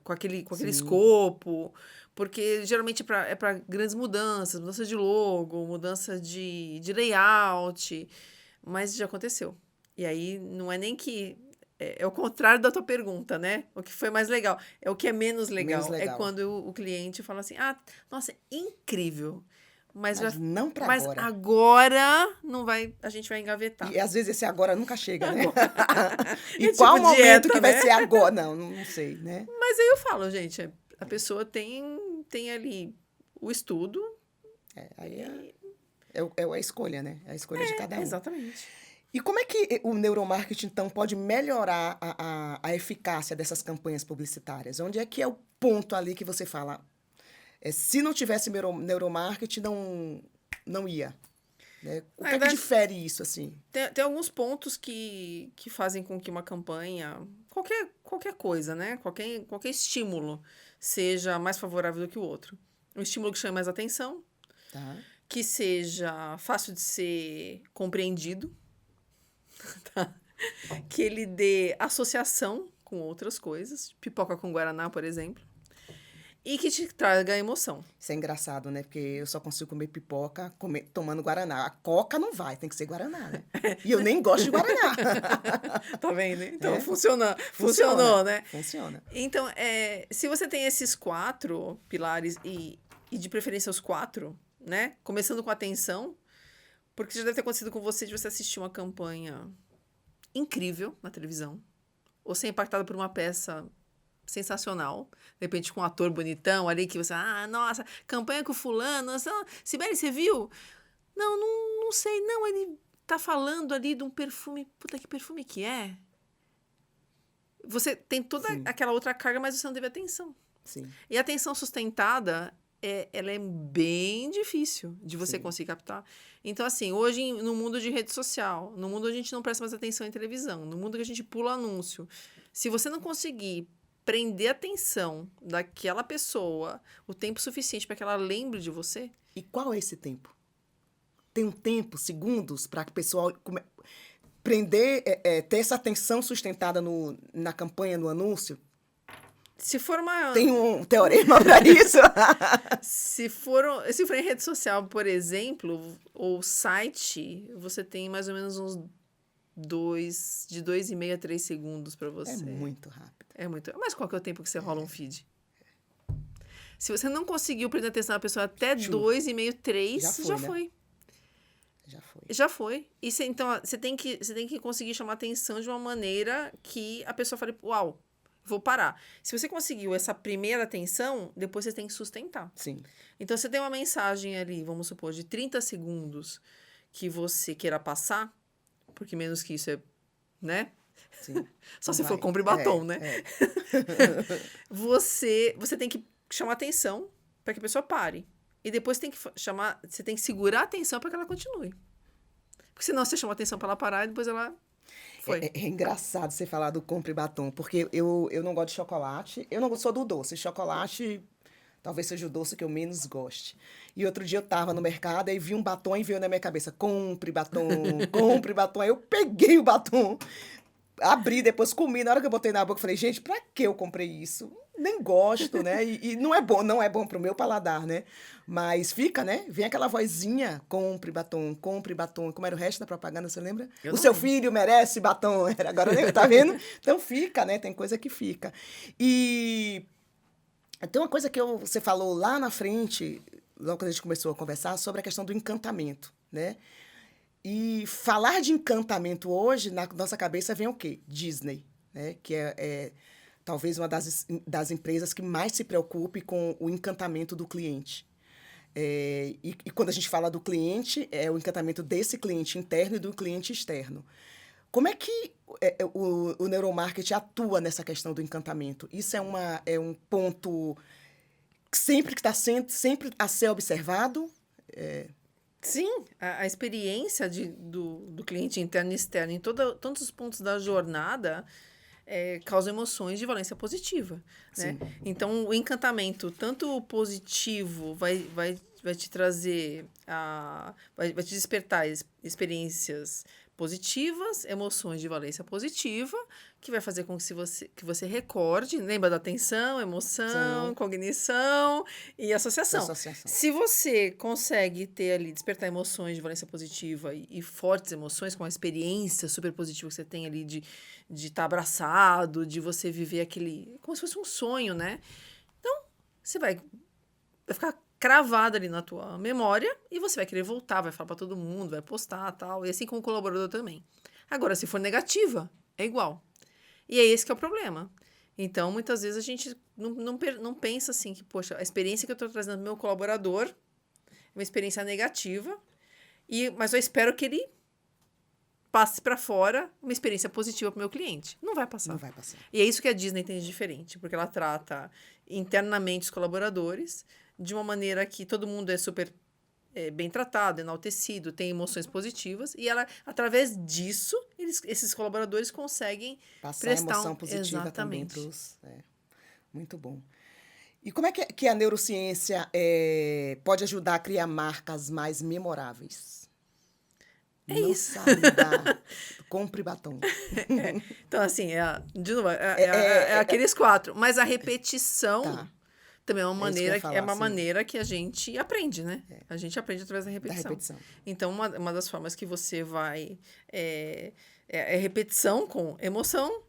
aquele escopo, porque geralmente é para grandes mudança de logo, mudança de layout, mas já aconteceu. E aí não é nem que... É o contrário da tua pergunta, né? O que foi mais legal. É o que é menos legal. É quando o cliente fala assim, nossa, incrível, mas não para mas agora. agora não vai, a gente vai engavetar. E às vezes esse agora nunca chega, né? E É qual tipo momento dieta, que vai né? ser agora? Não sei, né? Mas aí eu falo, gente, a pessoa tem ali o estudo. Aí é a escolha, né? É a escolha de cada um. Exatamente. E como é que o neuromarketing, então, pode melhorar a eficácia dessas campanhas publicitárias? Onde é que é o ponto ali que você fala, se não tivesse neuromarketing, não ia? Né? O Na que é que verdade, difere isso, assim? tem alguns pontos que fazem com que uma campanha, qualquer coisa, né? Qualquer estímulo seja mais favorável do que o outro. Um estímulo que chame mais atenção, Tá? que seja fácil de ser compreendido, tá? Que ele dê associação com outras coisas, pipoca com guaraná, por exemplo, e que te traga emoção. Isso é engraçado, né? Porque eu só consigo comer pipoca tomando guaraná. A coca não vai, tem que ser guaraná, né? E eu nem gosto de guaraná. Tá vendo? Então, É? funcionou, né? Funciona. Então, se você tem esses 4 pilares e de preferência os 4, né? Começando com atenção, porque já deve ter acontecido com você de você assistir uma campanha incrível na televisão, ou ser impactado por uma peça sensacional, de repente com um ator bonitão ali, que você, nossa, campanha com fulano, nossa, Sibeli, você viu? Não sei, não, ele tá falando ali de um perfume, puta, que perfume que é? Você tem toda Sim. aquela outra carga, mas você não teve atenção. Sim. E a atenção sustentada, ela é bem difícil de você Sim. conseguir captar. Então, assim, hoje, no mundo de rede social, no mundo onde a gente não presta mais atenção em televisão, no mundo que a gente pula anúncio, se você não conseguir prender a atenção daquela pessoa o tempo suficiente para que ela lembre de você... E qual é esse tempo? Tem um tempo, segundos, para que o pessoal prender, ter essa atenção sustentada na campanha, no anúncio? Se for uma... Tem um teorema para isso? Se for em rede social, por exemplo, ou site, você tem mais ou menos uns de 2,5 a 3 segundos para você. É muito rápido. É muito. Mas qual que é o tempo que você rola um feed? Se você não conseguiu prender atenção na pessoa até 2,5, 3, já foi. Já foi. E então, você tem que conseguir chamar atenção de uma maneira que a pessoa fale, uau, vou parar. Se você conseguiu essa primeira atenção, depois você tem que sustentar. Sim. Então, você tem uma mensagem ali, vamos supor, de 30 segundos que você queira passar, porque menos que isso é, né? Sim. Só se for compre batom, né? Você tem que chamar atenção para que a pessoa pare. E depois você tem que segurar a atenção para que ela continue. Porque senão você chama atenção para ela parar e depois ela foi. É engraçado você falar do compre batom, porque eu não gosto de chocolate, eu não sou do doce. Chocolate talvez seja o doce que eu menos goste. E outro dia eu tava no mercado e vi um batom e veio na minha cabeça, compre batom, compre batom. Aí eu peguei o batom, abri, depois comi. Na hora que eu botei na boca, eu falei, gente, pra que eu comprei isso? Nem gosto, né? E não é bom pro meu paladar, né? Mas fica, né? Vem aquela vozinha, compre batom, compre batom. Como era o resto da propaganda, você lembra? O seu filho merece batom. Agora, tá vendo? Então fica, né? Tem coisa que fica. E tem uma coisa que você falou lá na frente, logo quando a gente começou a conversar, sobre a questão do encantamento, né? E falar de encantamento hoje, na nossa cabeça vem o quê? Disney, né? Que é talvez uma das empresas que mais se preocupe com o encantamento do cliente. E quando a gente fala do cliente, é o encantamento desse cliente interno e do cliente externo. Como é que o neuromarketing atua nessa questão do encantamento? Isso é um ponto sempre que está sempre a ser observado? Sim, a experiência do cliente interno e externo em todos os pontos da jornada causa emoções de valência positiva, né? Então, o encantamento, tanto positivo, vai te trazer, vai te despertar experiências positivas, emoções de valência positiva, que vai fazer com que você recorde, lembra da atenção, emoção, cognição e associação. Se você consegue ter ali, despertar emoções de valência positiva e fortes emoções, com a experiência super positiva que você tem ali de estar abraçado, de você viver aquele... como se fosse um sonho, né? Então, você vai ficar cravada ali na tua memória e você vai querer voltar, vai falar para todo mundo, vai postar, tal, e assim como o colaborador também. Agora, se for negativa, é igual. E é esse que é o problema. Então, muitas vezes a gente não pensa assim que, poxa, a experiência que eu estou trazendo do meu colaborador é uma experiência negativa, mas eu espero que ele passe para fora uma experiência positiva para o meu cliente. Não vai passar. Não vai passar. E é isso que a Disney tem de diferente, porque ela trata internamente os colaboradores de uma maneira que todo mundo é super bem tratado, enaltecido, tem emoções positivas, e ela, através disso, esses colaboradores conseguem Passar a emoção positiva também para os... Muito bom. E como é que a neurociência pode ajudar a criar marcas mais memoráveis? Não isso. sabe dar. Compre batom. Então, assim, de novo, aqueles 4. Mas a repetição também é uma maneira, maneira que a gente aprende, né? A gente aprende através da repetição. Então, uma das formas que você vai... É repetição com emoção,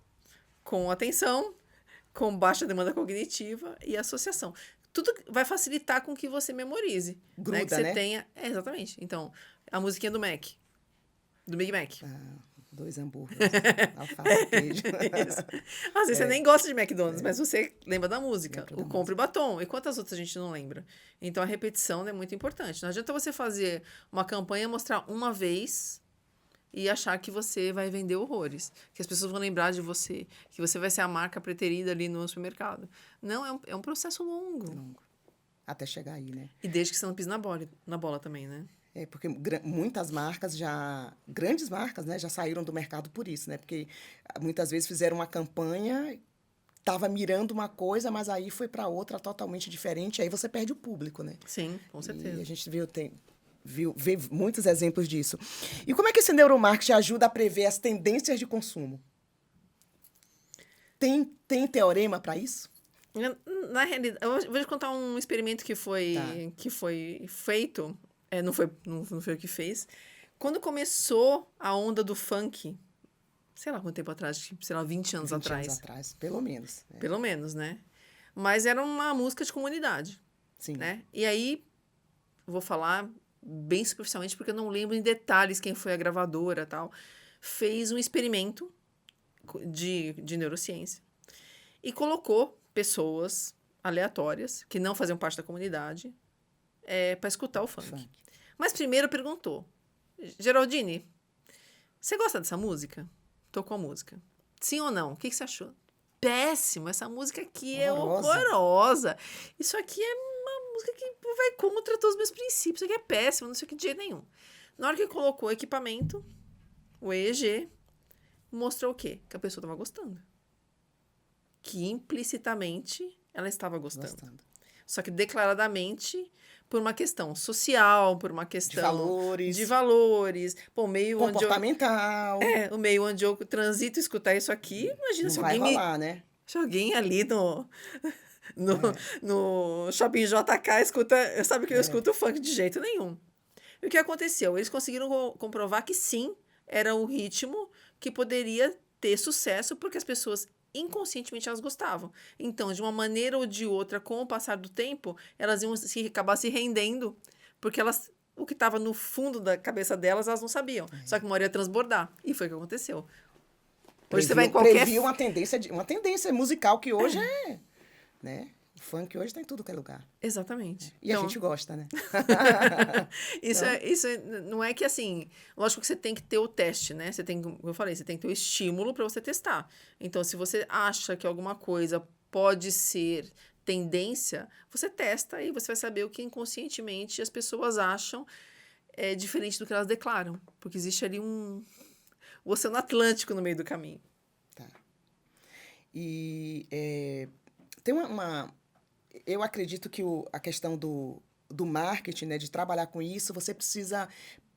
com atenção, com baixa demanda cognitiva e associação. Tudo vai facilitar com que você memorize. Gruda, né? Que você tenha... exatamente. Então, a musiquinha do Mac. Do Big Mac. 2 hambúrgueres, alface, queijo. Às vezes você nem gosta de McDonald's, mas você lembra da música. O compre batom. E quantas outras a gente não lembra? Então, a repetição é muito importante. Não adianta você fazer uma campanha, mostrar uma vez e achar que você vai vender horrores. Que as pessoas vão lembrar de você. Que você vai ser a marca preterida ali no supermercado. Não, é um processo longo. Até chegar aí, né? E desde que você não pise na bola também, né? Porque muitas marcas grandes marcas, né, já saíram do mercado por isso, né? Porque muitas vezes fizeram uma campanha, estava mirando uma coisa, mas aí foi para outra totalmente diferente, aí você perde o público, né? Sim, com certeza. E a gente vê muitos exemplos disso. E como é que esse neuromarketing ajuda a prever as tendências de consumo? Tem teorema para isso? Na realidade, eu vou te contar um experimento que foi feito. Não foi o que fez. Quando começou a onda do funk, sei lá quanto tempo atrás, sei lá, 20 anos atrás. 20 anos atrás, pelo menos. Pelo menos, né? Mas era uma música de comunidade. Sim. Né? E aí, vou falar bem superficialmente, porque eu não lembro em detalhes quem foi a gravadora e tal. Fez um experimento de neurociência e colocou pessoas aleatórias, que não faziam parte da comunidade, para escutar o funk. Mas primeiro perguntou: Geraldine, você gosta dessa música? Tocou a música. Sim ou não? O que você achou? Péssimo, essa música aqui é horrorosa. Isso aqui é uma música que vai contra todos os meus princípios. Isso aqui é péssimo, não sei o que de jeito nenhum. Na hora que colocou o equipamento, o EEG, mostrou o quê? Que a pessoa estava gostando. Que implicitamente ela estava gostando. Só que declaradamente por uma questão social, por uma questão de valores. Pô, o meio comportamental. O meio onde eu transito escutar isso aqui, imagina não se vai alguém rolar, né? Se alguém ali no Shopping JK escuta, sabe que eu escuto funk de jeito nenhum. E o que aconteceu? Eles conseguiram comprovar que sim, era um ritmo que poderia ter sucesso porque as pessoas inconscientemente elas gostavam. Então, de uma maneira ou de outra, com o passar do tempo, elas iam acabar se rendendo, porque o que estava no fundo da cabeça delas, elas não sabiam. Só que uma hora ia transbordar. E foi o que aconteceu. Hoje você vai em qualquer... Previu uma tendência musical que hoje né? O funk hoje está em tudo que é lugar. Exatamente. E a gente gosta, né? Isso não é que assim... Lógico que você tem que ter o teste, né? Como eu falei, você tem que ter o estímulo para você testar. Então, se você acha que alguma coisa pode ser tendência, você testa e você vai saber o que inconscientemente as pessoas acham diferente do que elas declaram. Porque existe ali o Oceano Atlântico no meio do caminho. Tá. E tem eu acredito que a questão do marketing, né, de trabalhar com isso,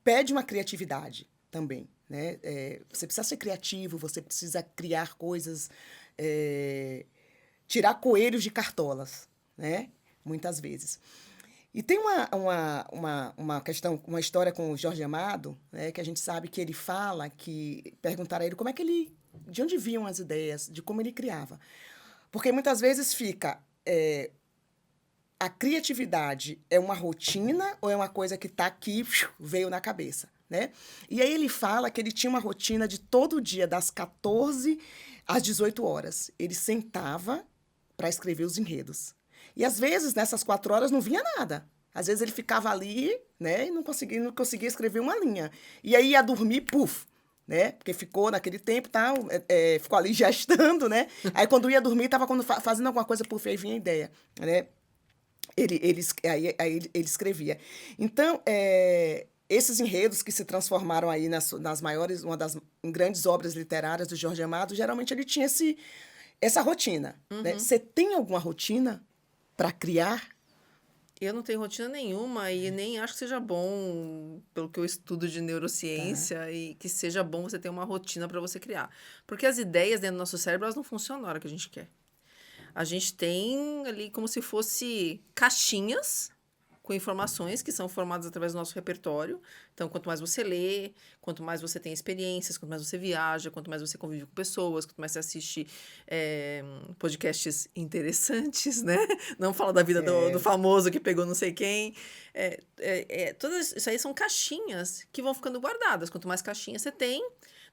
pede uma criatividade também, né? Você precisa ser criativo, você precisa criar coisas, tirar coelhos de cartolas, né? Muitas vezes. E tem uma questão, uma história com o Jorge Amado, né, que a gente sabe que ele fala, que perguntaram a ele de onde vinham as ideias, de como ele criava. Porque muitas vezes fica a criatividade é uma rotina ou é uma coisa que está aqui, veio na cabeça, né? E aí ele fala que ele tinha uma rotina de todo dia, das 14 às 18 horas. Ele sentava para escrever os enredos. E às vezes, nessas 4 horas, não vinha nada. Às vezes ele ficava ali, né, e não conseguia escrever uma linha. E aí ia dormir, puf, né? Porque ficou naquele tempo, tá, ficou ali gestando, né? Aí quando ia dormir, estava fazendo alguma coisa, puf, aí vinha a ideia, né? Aí ele escrevia. Então, esses enredos que se transformaram aí nas maiores, uma das grandes obras literárias do Jorge Amado, geralmente ele tinha essa rotina, né? Você tem alguma rotina para criar? Eu não tenho rotina nenhuma e nem acho que seja bom, pelo que eu estudo de neurociência, e que seja bom você ter uma rotina para você criar. Porque as ideias dentro do nosso cérebro, elas não funcionam na hora que a gente quer. A gente tem ali como se fosse caixinhas com informações que são formadas através do nosso repertório. Então, quanto mais você lê, quanto mais você tem experiências, quanto mais você viaja, quanto mais você convive com pessoas, quanto mais você assiste podcasts interessantes, né? Não fala da vida do famoso que pegou não sei quem. Todas isso aí são caixinhas que vão ficando guardadas. Quanto mais caixinhas você tem,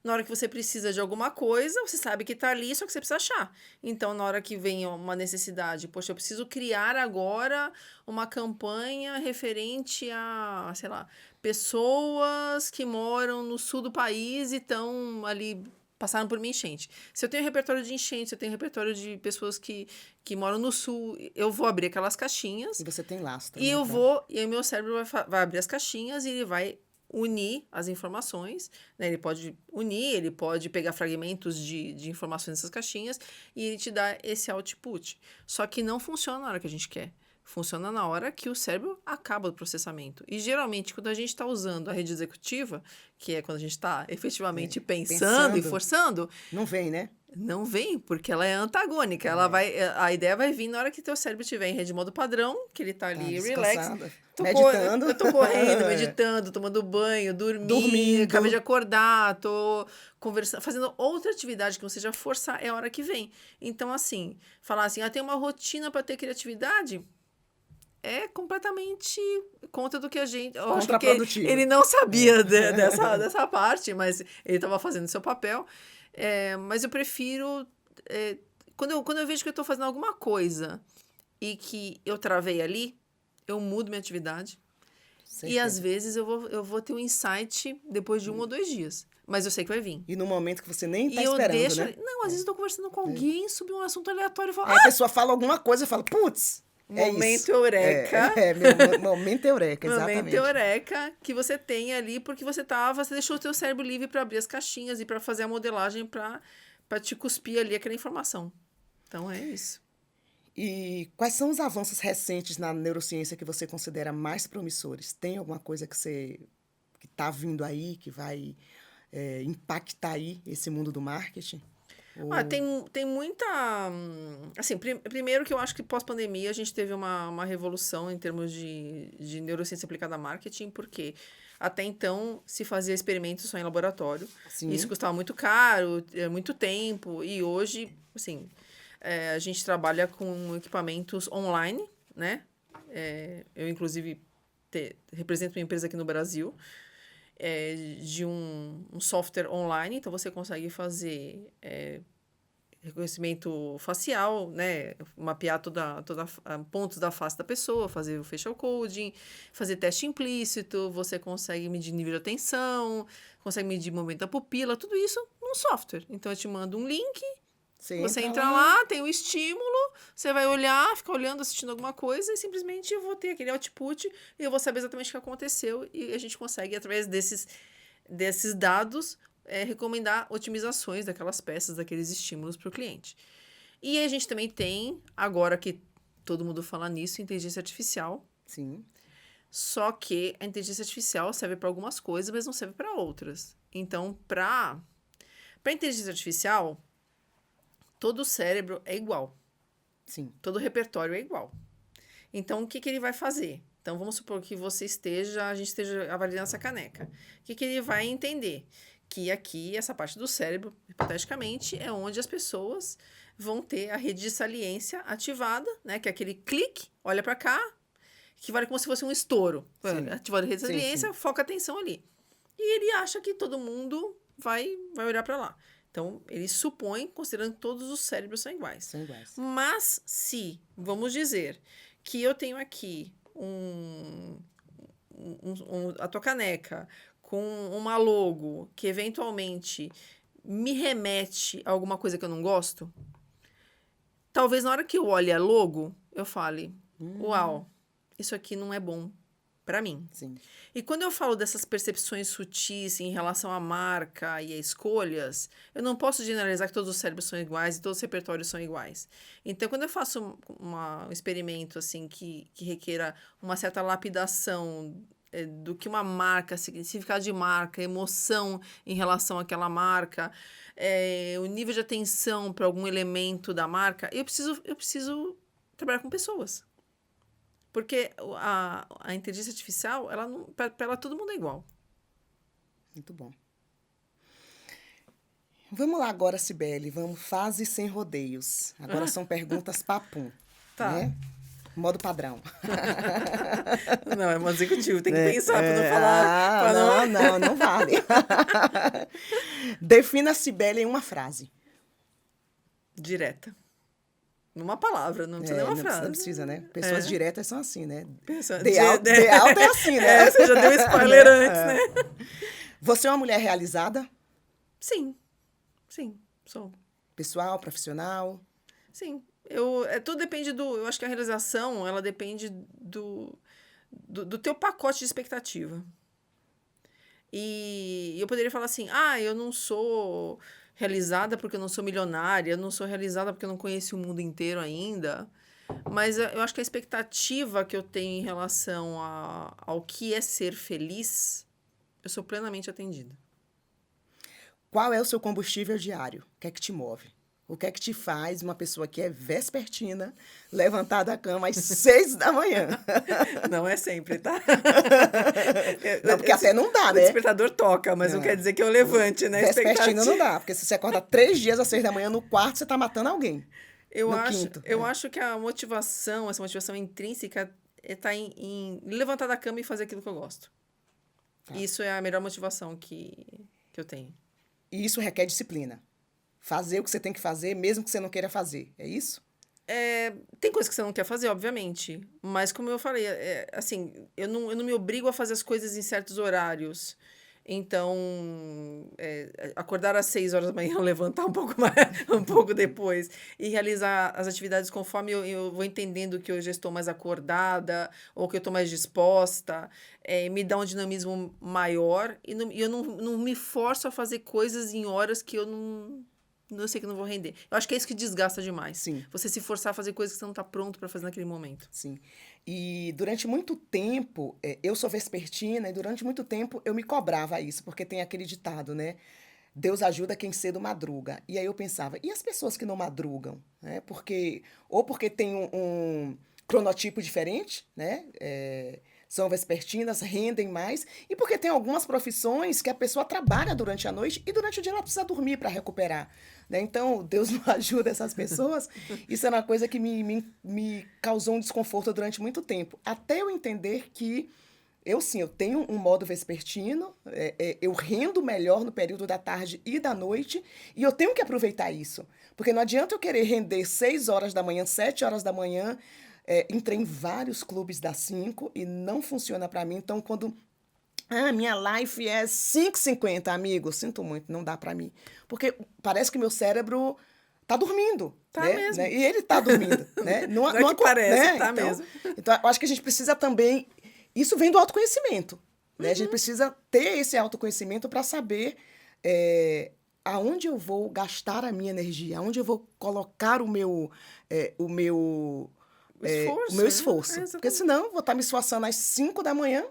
na hora que você precisa de alguma coisa, você sabe que está ali, só que você precisa achar. Então, na hora que vem uma necessidade, poxa, eu preciso criar agora uma campanha referente a, sei lá, pessoas que moram no sul do país e estão ali, passaram por uma enchente. Se eu tenho repertório de enchente, se eu tenho repertório de pessoas que moram no sul, eu vou abrir aquelas caixinhas. E você tem lastro. E e aí o meu cérebro vai abrir as caixinhas e ele vai unir as informações, né? Ele pode unir, ele pode pegar fragmentos de informações dessas caixinhas e ele te dá esse output. Só que não funciona na hora que a gente quer. Funciona na hora que o cérebro acaba o processamento. E geralmente, quando a gente está usando a rede executiva, que é quando a gente está efetivamente pensando e forçando... Não vem, né? Não vem, porque ela é antagônica. A ideia vai vir na hora que teu cérebro estiver em rede modo padrão, que ele tá ali relax. Meditando. Eu tô correndo, meditando, tomando banho, dormindo, acabei de acordar, tô conversando, fazendo outra atividade que não seja forçar, é a hora que vem. Então, assim, falar assim, tem uma rotina para ter criatividade, é completamente contra do que a gente... Eu acho que ele não sabia dessa parte, mas ele estava fazendo seu papel. Mas eu prefiro... Quando eu vejo que eu estou fazendo alguma coisa e que eu travei ali, eu mudo minha atividade. E às vezes eu vou ter um insight depois de 1 ou 2 dias. Mas eu sei que vai vir. E no momento que você nem está esperando, né? Não, às vezes eu tô conversando com alguém sobre um assunto aleatório e falo... A pessoa fala alguma coisa e fala, putz... Momento eureka. Momento eureka, exatamente. Momento eureka que você tem ali, porque você deixou o teu cérebro livre para abrir as caixinhas e para fazer a modelagem para te cuspir ali aquela informação. Então, é isso. E quais são os avanços recentes na neurociência que você considera mais promissores? Tem alguma coisa que está vindo aí, que vai impactar aí esse mundo do marketing? Tem muita... Assim, primeiro que eu acho que pós-pandemia a gente teve uma revolução em termos de neurociência aplicada a marketing, porque até então se fazia experimentos só em laboratório. Sim. Isso custava muito caro, muito tempo, e hoje, assim, a gente trabalha com equipamentos online, né? Eu, inclusive, represento uma empresa aqui no Brasil, de um software online, então você consegue fazer reconhecimento facial, né, mapear toda pontos da face da pessoa, fazer o facial coding, fazer teste implícito, você consegue medir nível de atenção, consegue medir movimento da pupila, tudo isso num software. Então eu te mando um link, você entra lá, tem o estímulo, você vai olhar, fica olhando, assistindo alguma coisa e simplesmente eu vou ter aquele output e eu vou saber exatamente o que aconteceu e a gente consegue, através desses dados, recomendar otimizações daquelas peças, daqueles estímulos para o cliente. E a gente também tem, agora que todo mundo fala nisso, inteligência artificial. Sim. Só que a inteligência artificial serve para algumas coisas, mas não serve para outras. Então, para inteligência artificial, todo o cérebro é igual. Sim. Todo o repertório é igual. Então, o que ele vai fazer? Então, vamos supor que a gente esteja avaliando essa caneca. O que ele vai entender? Que aqui, essa parte do cérebro, hipoteticamente, é onde as pessoas vão ter a rede de saliência ativada, né? Que é aquele clique, olha para cá, que vale como se fosse um estouro. Ativando a rede de saliência, foca a atenção ali. E ele acha que todo mundo vai olhar para lá. Então, ele supõe, considerando que todos os cérebros são iguais. São iguais. Mas, se, vamos dizer, que eu tenho aqui a tua caneca com uma logo que, eventualmente, me remete a alguma coisa que eu não gosto, talvez na hora que eu olhe a logo, eu fale, uau, isso aqui não é bom para mim. Sim. E quando eu falo dessas percepções sutis em relação à marca e a escolhas, eu não posso generalizar que todos os cérebros são iguais e todos os repertórios são iguais. Então, quando eu faço um experimento assim que requeira uma certa lapidação do que uma marca, significado de marca, emoção em relação àquela marca, o nível de atenção para algum elemento da marca, eu preciso trabalhar com pessoas. Porque a inteligência artificial, para ela todo mundo é igual. Muito bom. Vamos lá agora, Cibele. Vamos fase sem rodeios. Agora são perguntas papum. Tá. Né? Modo padrão. Não, é modo executivo. Tem que pensar para não falar. Não vale. Defina a Cibele em uma frase. Direta. Numa palavra, não precisa nem uma frase. Não precisa, né? Pessoas diretas são assim, né? De alto é assim, né? Você já deu spoiler antes, né? Você é uma mulher realizada? Sim, sou. Pessoal, profissional? Sim. Tudo depende eu acho que a realização, ela depende do teu pacote de expectativa. E eu poderia falar assim, eu não sou realizada porque eu não sou milionária, eu não sou realizada porque eu não conheço o mundo inteiro ainda, mas eu acho que a expectativa que eu tenho em relação ao que é ser feliz, eu sou plenamente atendida. Qual é o seu combustível diário? O que é que te move? O que é que te faz uma pessoa que é vespertina levantar da cama às 6 da manhã? Não é sempre, tá? Não, porque até não dá, né? O despertador toca, mas não quer dizer que eu levante, né? Vespertina não dá, porque se você acorda 3 dias às 6 da manhã no quarto, você tá matando alguém. Eu acho que essa motivação intrínseca está em levantar da cama e fazer aquilo que eu gosto. Tá. Isso é a melhor motivação que eu tenho. E isso requer disciplina. Fazer o que você tem que fazer, mesmo que você não queira fazer. É isso? Tem coisas que você não quer fazer, obviamente. Mas, como eu falei, assim, eu não me obrigo a fazer as coisas em certos horários. Então, acordar às 6 horas da manhã, levantar um pouco depois e realizar as atividades conforme eu vou entendendo que eu já estou mais acordada ou que eu estou mais disposta, me dá um dinamismo maior e eu não me forço a fazer coisas em horas que eu sei que não vou render. Eu acho que é isso que desgasta demais. Sim. Você se forçar a fazer coisas que você não está pronto para fazer naquele momento. Sim. E durante muito tempo, eu sou vespertina, e durante muito tempo eu me cobrava isso, porque tem aquele ditado, né? Deus ajuda quem cedo madruga. E aí eu pensava, e as pessoas que não madrugam? Né? Porque tem um cronotipo diferente, né? São vespertinas, rendem mais, e porque tem algumas profissões que a pessoa trabalha durante a noite e durante o dia ela precisa dormir para recuperar. Né? Então, Deus não ajuda essas pessoas. Isso é uma coisa que me causou um desconforto durante muito tempo. Até eu entender que eu tenho um modo vespertino, eu rendo melhor no período da tarde e da noite, e eu tenho que aproveitar isso. Porque não adianta eu querer render 6 horas da manhã, 7 horas da manhã. Entrei em vários clubes das 5 e não funciona para mim. Então, quando minha life é 5h50, amigo, sinto muito, não dá para mim. Porque parece que meu cérebro tá dormindo. Tá né? mesmo. Né? E ele tá dormindo. Né? Não é que parece, né? tá mesmo. Então, eu acho que a gente precisa também... Isso vem do autoconhecimento. Né? A gente precisa ter esse autoconhecimento para saber aonde eu vou gastar a minha energia, aonde eu vou colocar o meu esforço. Porque senão eu vou estar me esforçando às 5 da manhã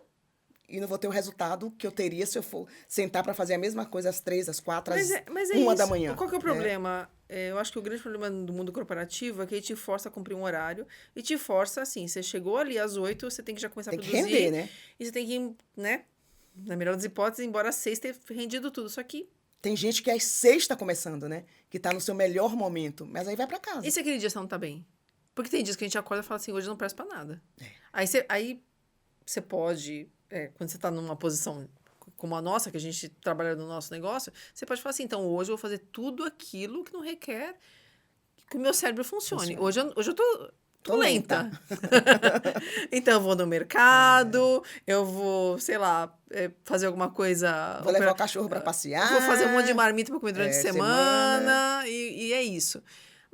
e não vou ter o resultado que eu teria se eu for sentar para fazer a mesma coisa às 3, às 4, às 1 da manhã. Qual que é o problema? Eu acho que o grande problema do mundo corporativo é que ele te força a cumprir um horário e te força, assim, você chegou ali às 8, você tem que já começar a produzir. Tem que render, né? E você tem que, né, Na melhor das hipóteses, embora 6 tenha rendido tudo. Só que, Tem gente que às 6 está começando, né? Que tá no seu melhor momento, mas aí vai para casa. e se aquele dia você não tá bem? Porque tem dias que a gente acorda e fala assim, hoje eu não presto pra nada. Aí você pode, quando você tá numa posição como a nossa, que a gente trabalha no nosso negócio, você pode falar assim, então hoje eu vou fazer tudo aquilo que não requer que o meu cérebro funcione. Hoje eu tô lenta. Então eu vou no mercado, eu vou, sei lá, fazer alguma coisa. Vou levar o cachorro para passear. Vou fazer um monte de marmita pra comer durante a semana. semana. E é isso.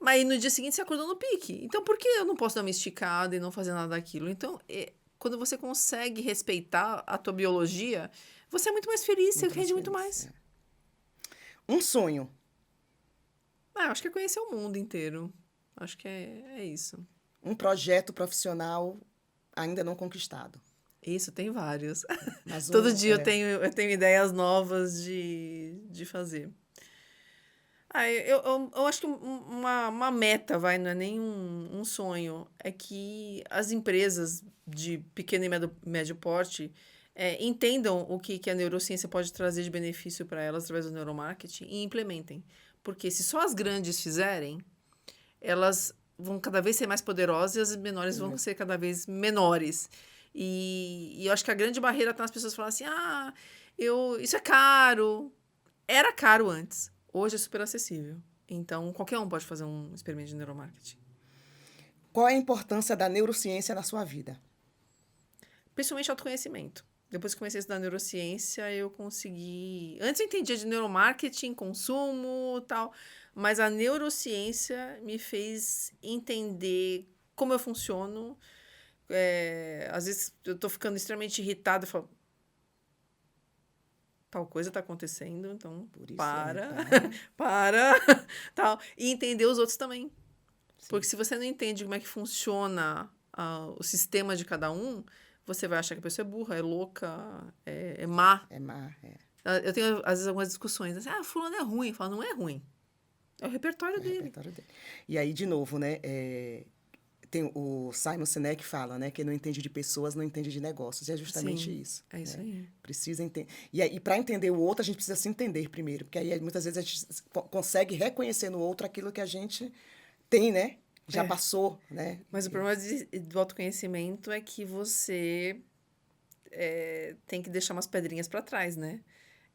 Mas aí no dia seguinte você acordou no pique. Então por que eu não posso dar uma esticada e não fazer nada daquilo? Então, quando você consegue respeitar a tua biologia, você é muito mais feliz, você rende muito mais. Um sonho. Eu acho que é conhecer o mundo inteiro. Acho que é isso. Um projeto profissional ainda não conquistado. Isso, tem vários. Mas Todo dia eu tenho ideias novas de fazer. Eu acho que uma meta, não é nem um sonho, é que as empresas de pequeno e médio porte entendam o que a neurociência pode trazer de benefício para elas através do neuromarketing e implementem. Porque se só as grandes fizerem, elas vão cada vez ser mais poderosas e as menores vão ser cada vez menores. E eu acho que a grande barreira está nas pessoas falarem assim, isso é caro. Era caro antes. Hoje é super acessível. Então, qualquer um pode fazer um experimento de neuromarketing. Qual é a importância da neurociência na sua vida? Principalmente autoconhecimento. Depois que comecei a estudar neurociência, eu consegui... Antes eu entendia de neuromarketing, consumo e tal, mas a neurociência me fez entender como eu funciono. Às vezes eu tô ficando extremamente irritada, eu falo, tal coisa tá acontecendo, então para, tal. E entender os outros também. Sim. Porque se você não entende como é que funciona o sistema de cada um, você vai achar que a pessoa é burra, é louca, é má. É má, Eu tenho, às vezes, algumas discussões. Assim, fulano é ruim. Eu falo, não é ruim. É o repertório dele. E aí, de novo, né? Tem o Simon Sinek fala, né? Quem não entende de pessoas não entende de negócios. E é justamente isso. É isso aí. Precisa entender. E para entender o outro, a gente precisa se entender primeiro. Porque aí, muitas vezes, a gente consegue reconhecer no outro aquilo que a gente tem, né? Já passou, né? Mas o problema do autoconhecimento é que você tem que deixar umas pedrinhas para trás, né?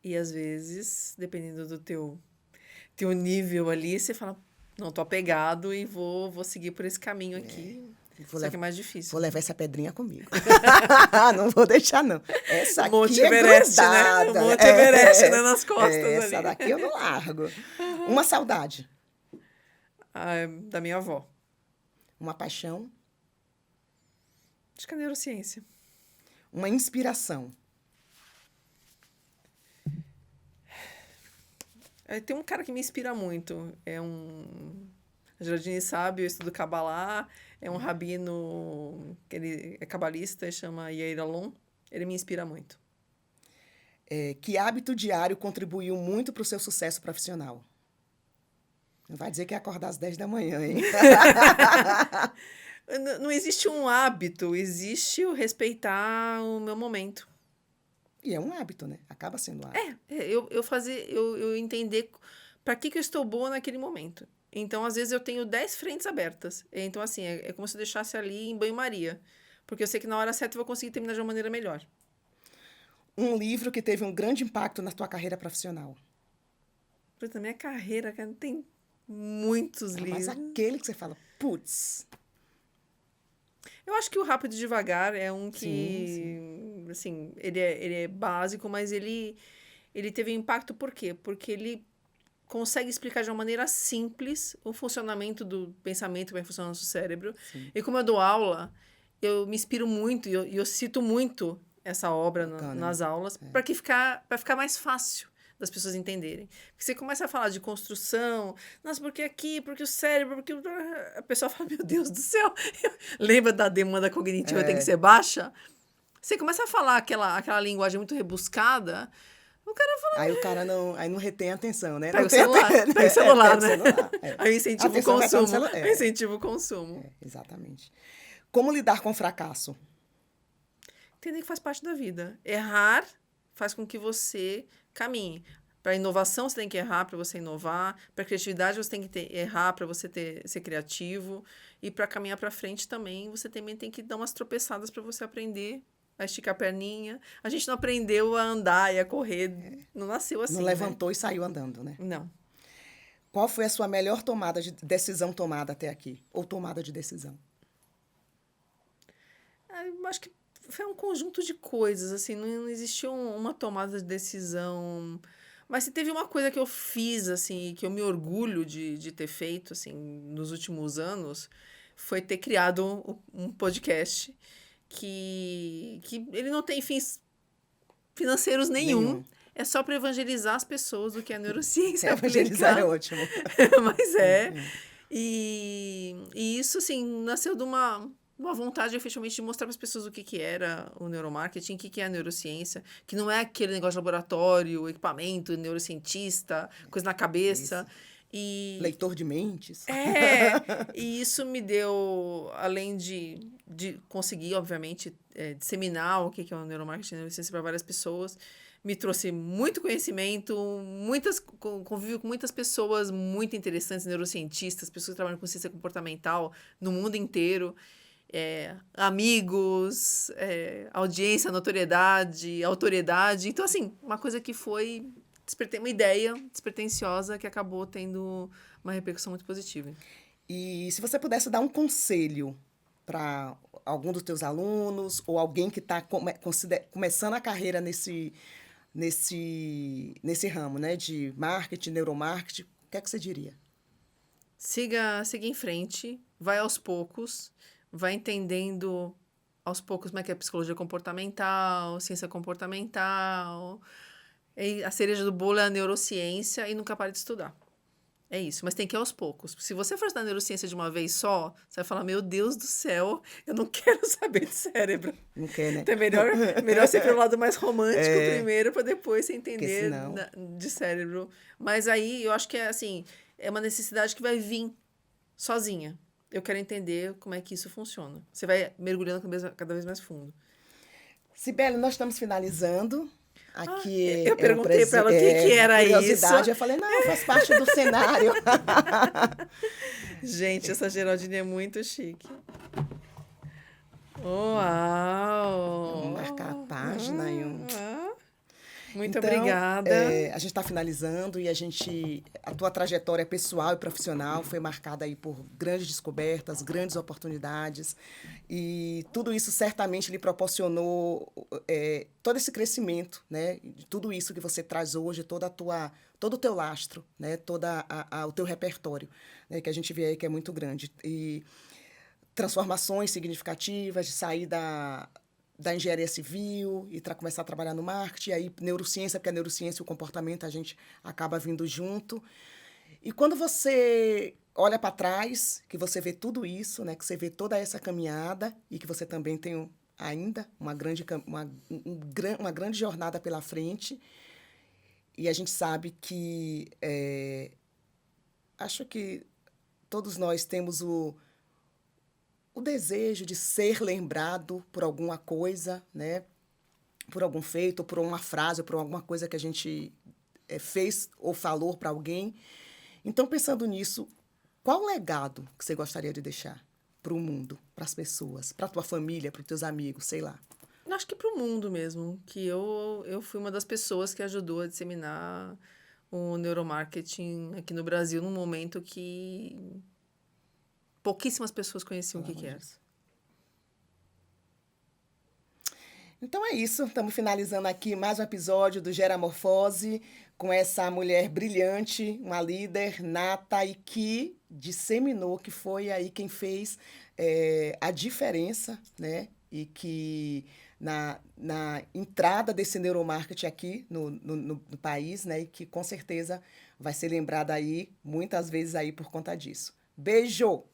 E, às vezes, dependendo do teu nível ali, você fala, não, tô apegado e vou seguir por esse caminho aqui. Isso aqui é mais difícil. Vou levar essa pedrinha comigo. Não vou deixar, não. Essa aqui Monte Everest, grudada, né? O Monte Everest, né? Nas costas essa ali. daqui eu não largo. Uma saudade. Da minha avó. Uma paixão. Acho que é neurociência. Uma inspiração. Tem um cara que me inspira muito. A Geraldine sabe, eu estudo Kabbalah. É um rabino, que ele é cabalista, chama Yair Alon. Ele me inspira muito. Que hábito diário contribuiu muito para o seu sucesso profissional? Não vai dizer que é acordar às 10 da manhã, hein? Não existe um hábito, existe o respeitar o meu momento. E é um hábito, né? Acaba sendo um hábito. Eu entender para que eu estou boa naquele momento. Então, às vezes, eu tenho 10 frentes abertas. Então, assim, é como se eu deixasse ali em banho-maria. Porque eu sei que na hora certa eu vou conseguir terminar de uma maneira melhor. Um livro que teve um grande impacto na tua carreira profissional? Na minha carreira, cara, tem muitos livros. Mas aquele que você fala, putz... Eu acho que o Rápido e Devagar é um que, sim. Assim, ele é básico, mas ele teve impacto por quê? Porque ele consegue explicar de uma maneira simples o funcionamento do pensamento, como é que funciona o nosso cérebro. Sim. E como eu dou aula, eu me inspiro muito e eu cito muito essa obra nas aulas para ficar mais fácil das pessoas entenderem. Porque você começa a falar de construção, nossa, porque aqui, porque o cérebro, porque... A pessoa fala, meu Deus do céu, lembra da demanda cognitiva tem que ser baixa? Você começa a falar aquela linguagem muito rebuscada, o cara fala... Aí não retém a atenção, né? Pega o celular, né? Aí incentiva o consumo. Exatamente. Como lidar com o fracasso? Entender que faz parte da vida. Errar faz com que você caminhe. Para inovação, você tem que errar para você inovar. Para criatividade, você tem que errar para você ser criativo. E para caminhar para frente também, você também tem que dar umas tropeçadas para você aprender a esticar a perninha. A gente não aprendeu a andar e a correr. Não nasceu assim, Não né? levantou e saiu andando, né? Não. Qual foi a sua melhor decisão tomada até aqui? Ou tomada de decisão? Eu acho que foi um conjunto de coisas, assim, não existiu uma tomada de decisão. Mas se teve uma coisa que eu fiz, assim, que eu me orgulho de ter feito, assim, nos últimos anos, foi ter criado um podcast que ele não tem fins financeiros nenhum. É só para evangelizar as pessoas do que a neurociência Evangelizar é ótimo. Mas é. E isso, assim, nasceu de uma vontade, efetivamente, de mostrar para as pessoas o que era o neuromarketing, o que é a neurociência, que não é aquele negócio de laboratório, equipamento, neurocientista, coisa na cabeça. E leitor de mentes. E isso me deu, além de conseguir, obviamente, disseminar o que é o neuromarketing e a neurociência para várias pessoas, me trouxe muito conhecimento, convívio com muitas pessoas muito interessantes, neurocientistas, pessoas que trabalham com ciência comportamental no mundo inteiro, amigos, audiência, notoriedade, autoridade. Então, assim, uma coisa que despertei uma ideia despretensiosa que acabou tendo uma repercussão muito positiva. E se você pudesse dar um conselho para algum dos teus alunos ou alguém que está começando a carreira nesse ramo, né, de marketing, neuromarketing, o que é que você diria? Siga em frente, vai aos poucos, vai entendendo aos poucos como é que é a psicologia comportamental, ciência comportamental. A cereja do bolo é a neurociência e nunca pare de estudar. É isso, mas tem que ir aos poucos. Se você for estudar neurociência de uma vez só, você vai falar, meu Deus do céu, eu não quero saber de cérebro. Não quer, né? Então é melhor ser pelo lado mais romântico primeiro, para depois você entender de cérebro. Mas aí, eu acho que é uma necessidade que vai vir sozinha. Eu quero entender como é que isso funciona. Você vai mergulhando cada vez mais fundo. Sibeli, nós estamos finalizando. Aqui eu perguntei para ela o que era curiosidade. Eu falei, não, faz parte do cenário. Gente, essa Geraldine é muito chique. Uau! Vamos marcar a página. Muito obrigada. A gente está finalizando e a tua trajetória pessoal e profissional foi marcada aí por grandes descobertas, grandes oportunidades, e tudo isso certamente lhe proporcionou todo esse crescimento, né? Tudo isso que você traz hoje, todo o teu lastro, né? Todo o teu repertório, né? Que a gente vê aí que é muito grande. E transformações significativas de sair da engenharia civil e começar a trabalhar no marketing, aí neurociência, porque a neurociência e o comportamento a gente acaba vindo junto. E quando você olha para trás, que você vê tudo isso, né, que você vê toda essa caminhada e que você também tem ainda uma grande jornada pela frente, e a gente sabe que acho que todos nós temos o desejo de ser lembrado por alguma coisa, né? Por algum feito, ou por uma frase, ou por alguma coisa que a gente fez ou falou para alguém. Então, pensando nisso, qual legado que você gostaria de deixar para o mundo, para as pessoas, para a tua família, para os teus amigos, sei lá? Acho que para o mundo mesmo, que eu fui uma das pessoas que ajudou a disseminar o neuromarketing aqui no Brasil, num momento que pouquíssimas pessoas conheciam o que era. Então é isso, estamos finalizando aqui mais um episódio do Geramorfose com essa mulher brilhante, uma líder nata e que disseminou, que foi aí quem fez a diferença, né? E que na entrada desse neuromarketing aqui no país, né? E que com certeza vai ser lembrada aí muitas vezes aí por conta disso. Beijo!